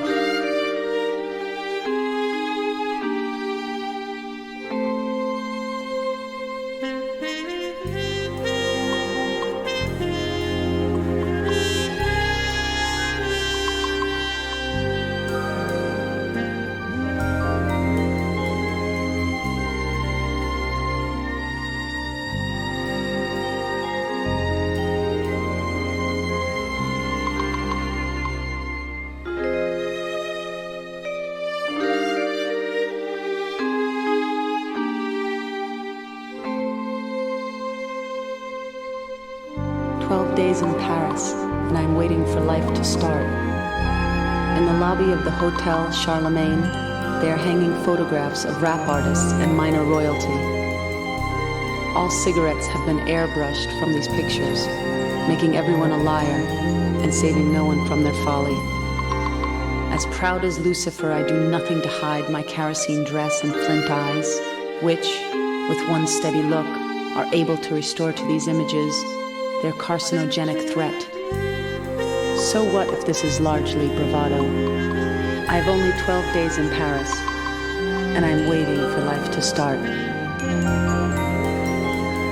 S8: 12 days in Paris, and I'm waiting for life to start. In the lobby of the Hotel Charlemagne, they are hanging photographs of rap artists and minor royalty. All cigarettes have been airbrushed from these pictures, making everyone a liar and saving no one from their folly. As proud as Lucifer, I do nothing to hide my kerosene dress and flint eyes, which, with one steady look, are able to restore to these images their carcinogenic threat. So what if this is largely bravado? I have only 12 days in Paris, and I'm waiting for life to start.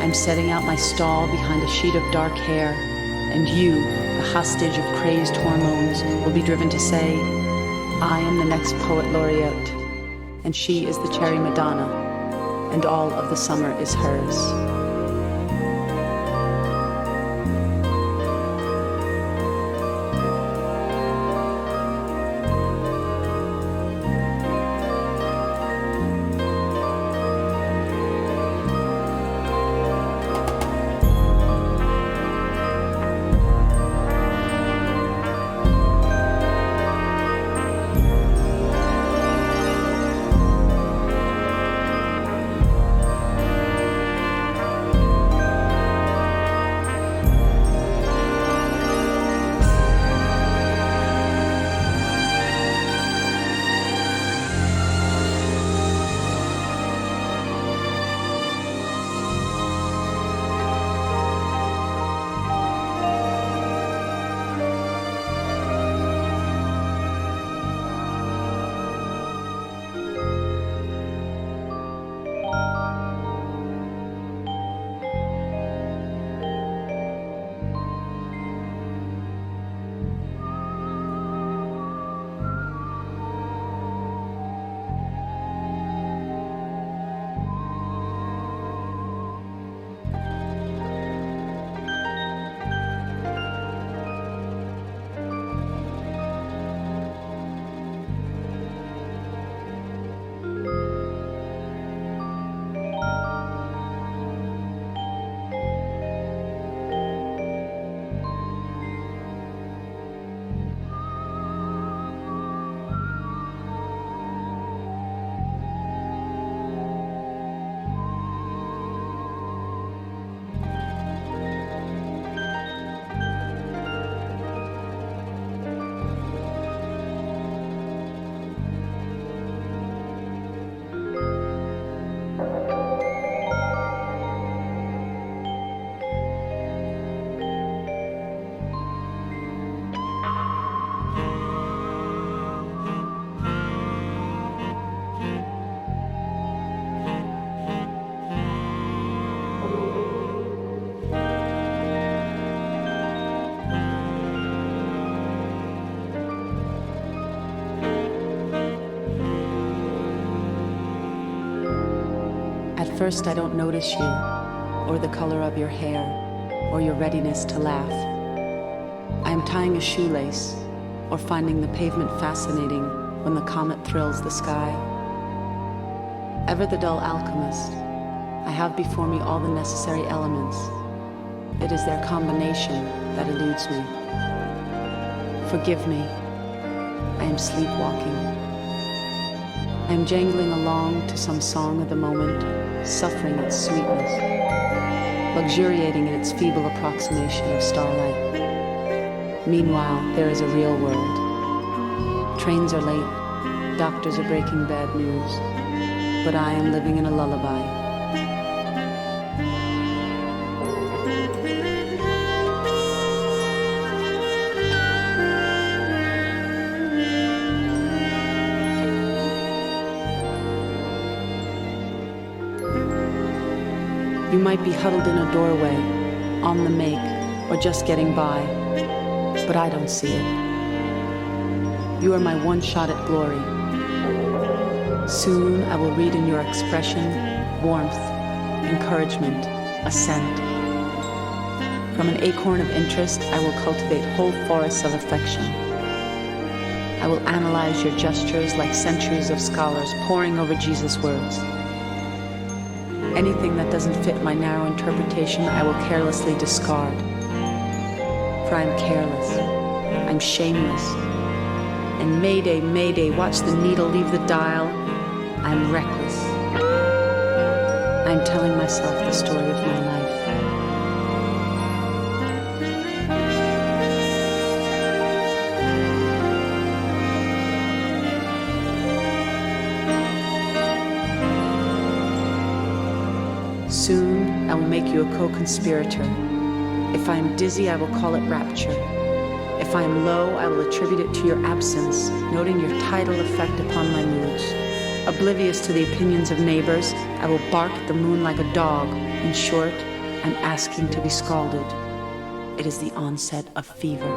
S8: I'm setting out my stall behind a sheet of dark hair, and you, the hostage of crazed hormones, will be driven to say, I am the next poet laureate, and she is the cherry Madonna, and all of the summer is hers. At first I don't notice you, or the color of your hair, or your readiness to laugh. I am tying a shoelace, or finding the pavement fascinating when the comet thrills the sky. Ever the dull alchemist, I have before me all the necessary elements. It is their combination that eludes me. Forgive me, I am sleepwalking. I am jangling along to some song of the moment, suffering its sweetness, luxuriating in its feeble approximation of starlight. Meanwhile, there is a real world. Trains are late, doctors are breaking bad news, but I am living in a lullaby. You might be huddled in a doorway, on the make, or just getting by, but I don't see it. You are my one shot at glory. Soon I will read in your expression warmth, encouragement, assent. From an acorn of interest, I will cultivate whole forests of affection. I will analyze your gestures like centuries of scholars poring over Jesus' words. Anything that doesn't fit my narrow interpretation, I will carelessly discard. for I'm careless, I'm shameless. And mayday, mayday, watch the needle leave the dial, I'm reckless. I'm telling myself the story of my life. Soon I will make you a co-conspirator. If I am dizzy, I will call it rapture. If I am low, I will attribute it to your absence, noting your tidal effect upon my moods. Oblivious to the opinions of neighbors, I will bark at the moon like a dog. In short, I'm asking to be scalded. It is the onset of fever.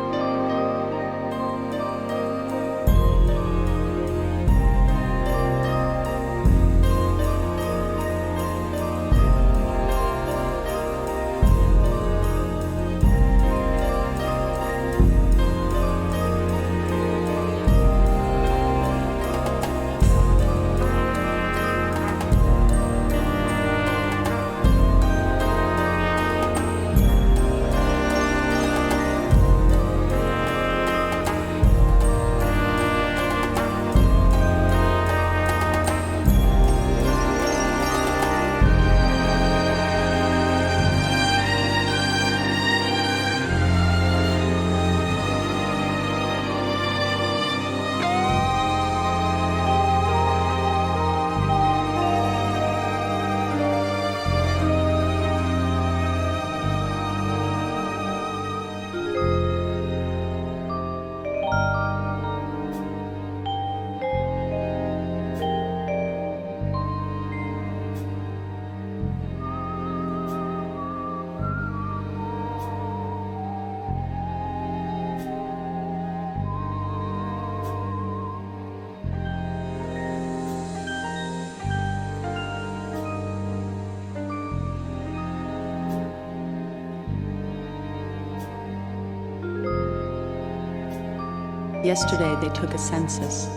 S8: Yesterday they took a census.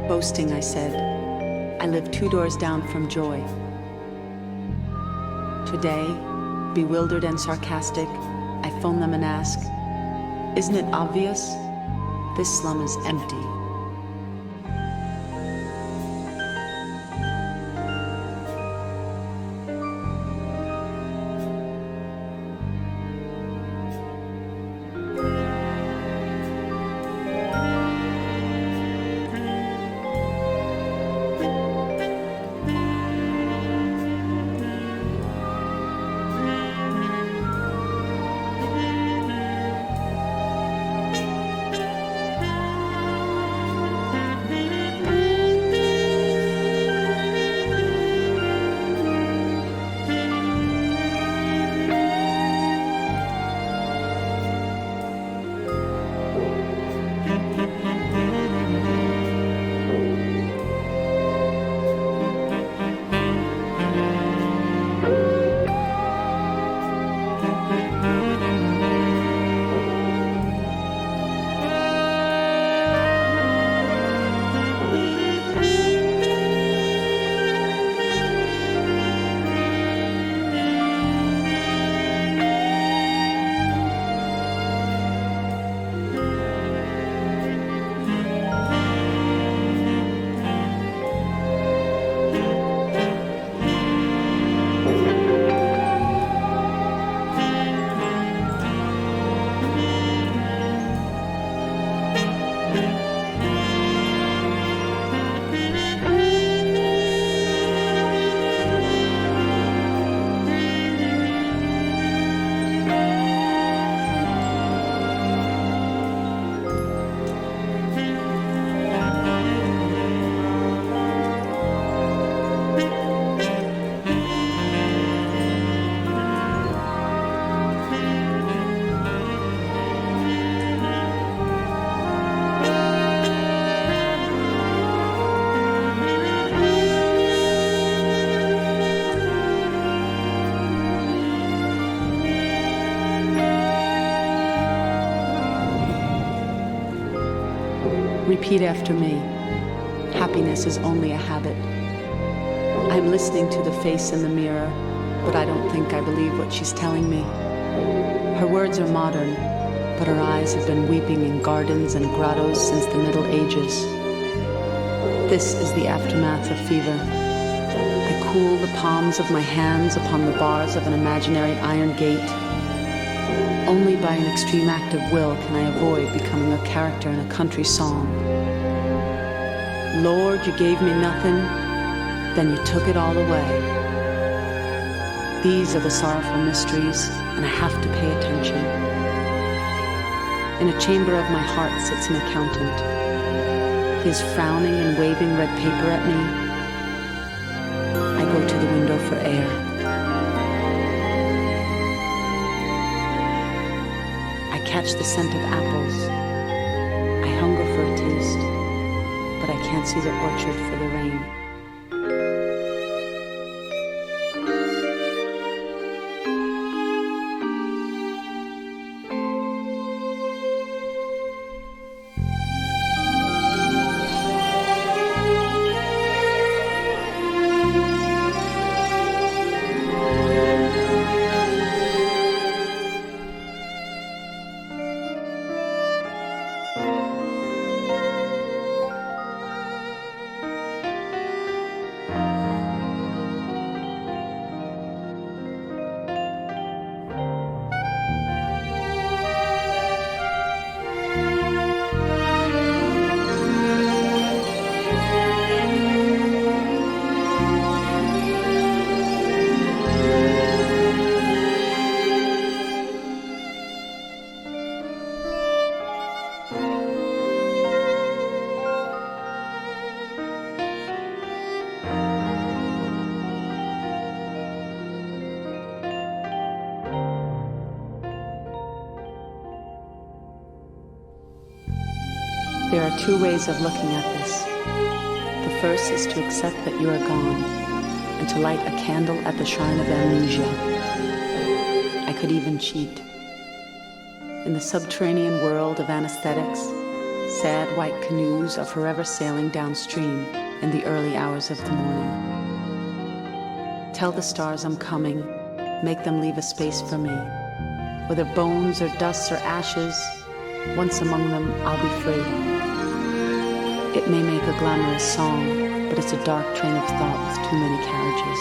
S8: Boasting, I said, I live 2 doors down from joy. Today, bewildered and sarcastic, I phone them and ask, isn't it obvious? This slum is empty. Repeat after me. Happiness is only a habit. I'm listening to the face in the mirror, but I don't think I believe what she's telling me. Her words are modern, but her eyes have been weeping in gardens and grottos since the Middle Ages. This is the aftermath of fever. I cool the palms of my hands upon the bars of an imaginary iron gate. Only by an extreme act of will can I avoid becoming a character in a country song. Lord, you gave me nothing, then you took it all away. These are the sorrowful mysteries, and I have to pay attention. In a chamber of my heart sits an accountant. He is frowning and waving red paper at me. I go to the window for air. I catch the scent of apples. I hunger for a taste, but I can't see the orchard for the rain. There are two ways of looking at this. The first is to accept that you are gone, and to light a candle at the shrine of amnesia. I could even cheat. In the subterranean world of anesthetics, sad white canoes are forever sailing downstream in the early hours of the morning. Tell the stars I'm coming, make them leave a space for me. Whether bones or dust or ashes, once among them, I'll be free. It may make a glamorous song, but it's a dark train of thought with too many carriages.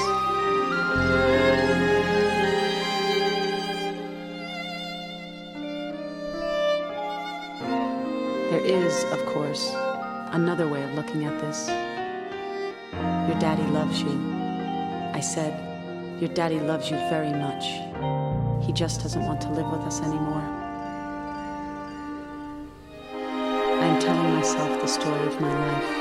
S8: There is, of course, another way of looking at this. Your daddy loves you. I said, your daddy loves you very much. He just doesn't want to live with us anymore. I'm telling myself the story of my life.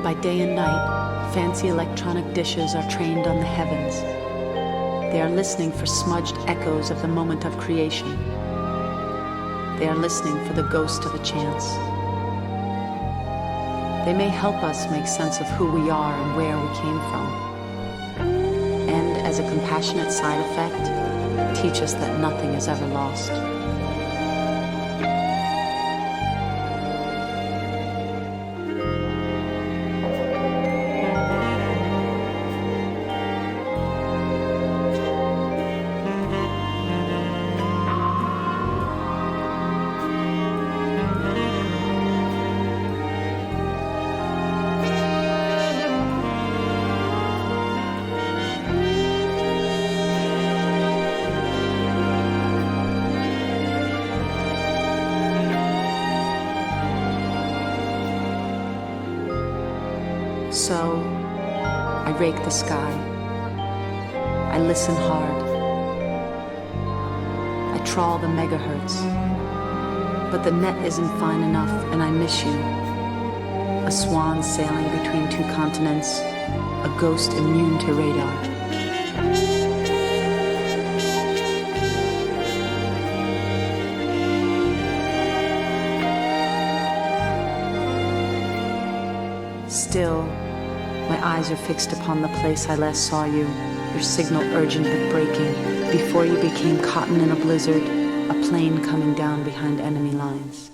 S8: By day and night, fancy electronic dishes are trained on the heavens. They are listening for smudged echoes of the moment of creation. They are listening for the ghost of a chance. They may help us make sense of who we are and where we came from. And as a compassionate side effect, teach us that nothing is ever lost. So, I rake the sky. I listen hard. I trawl the megahertz. But the net isn't fine enough, and I miss you. A swan sailing between two continents, a ghost immune to radar. Still, my eyes are fixed upon the place I last saw you, your signal urgent but breaking, before you became cotton in a blizzard, a plane coming down behind enemy lines.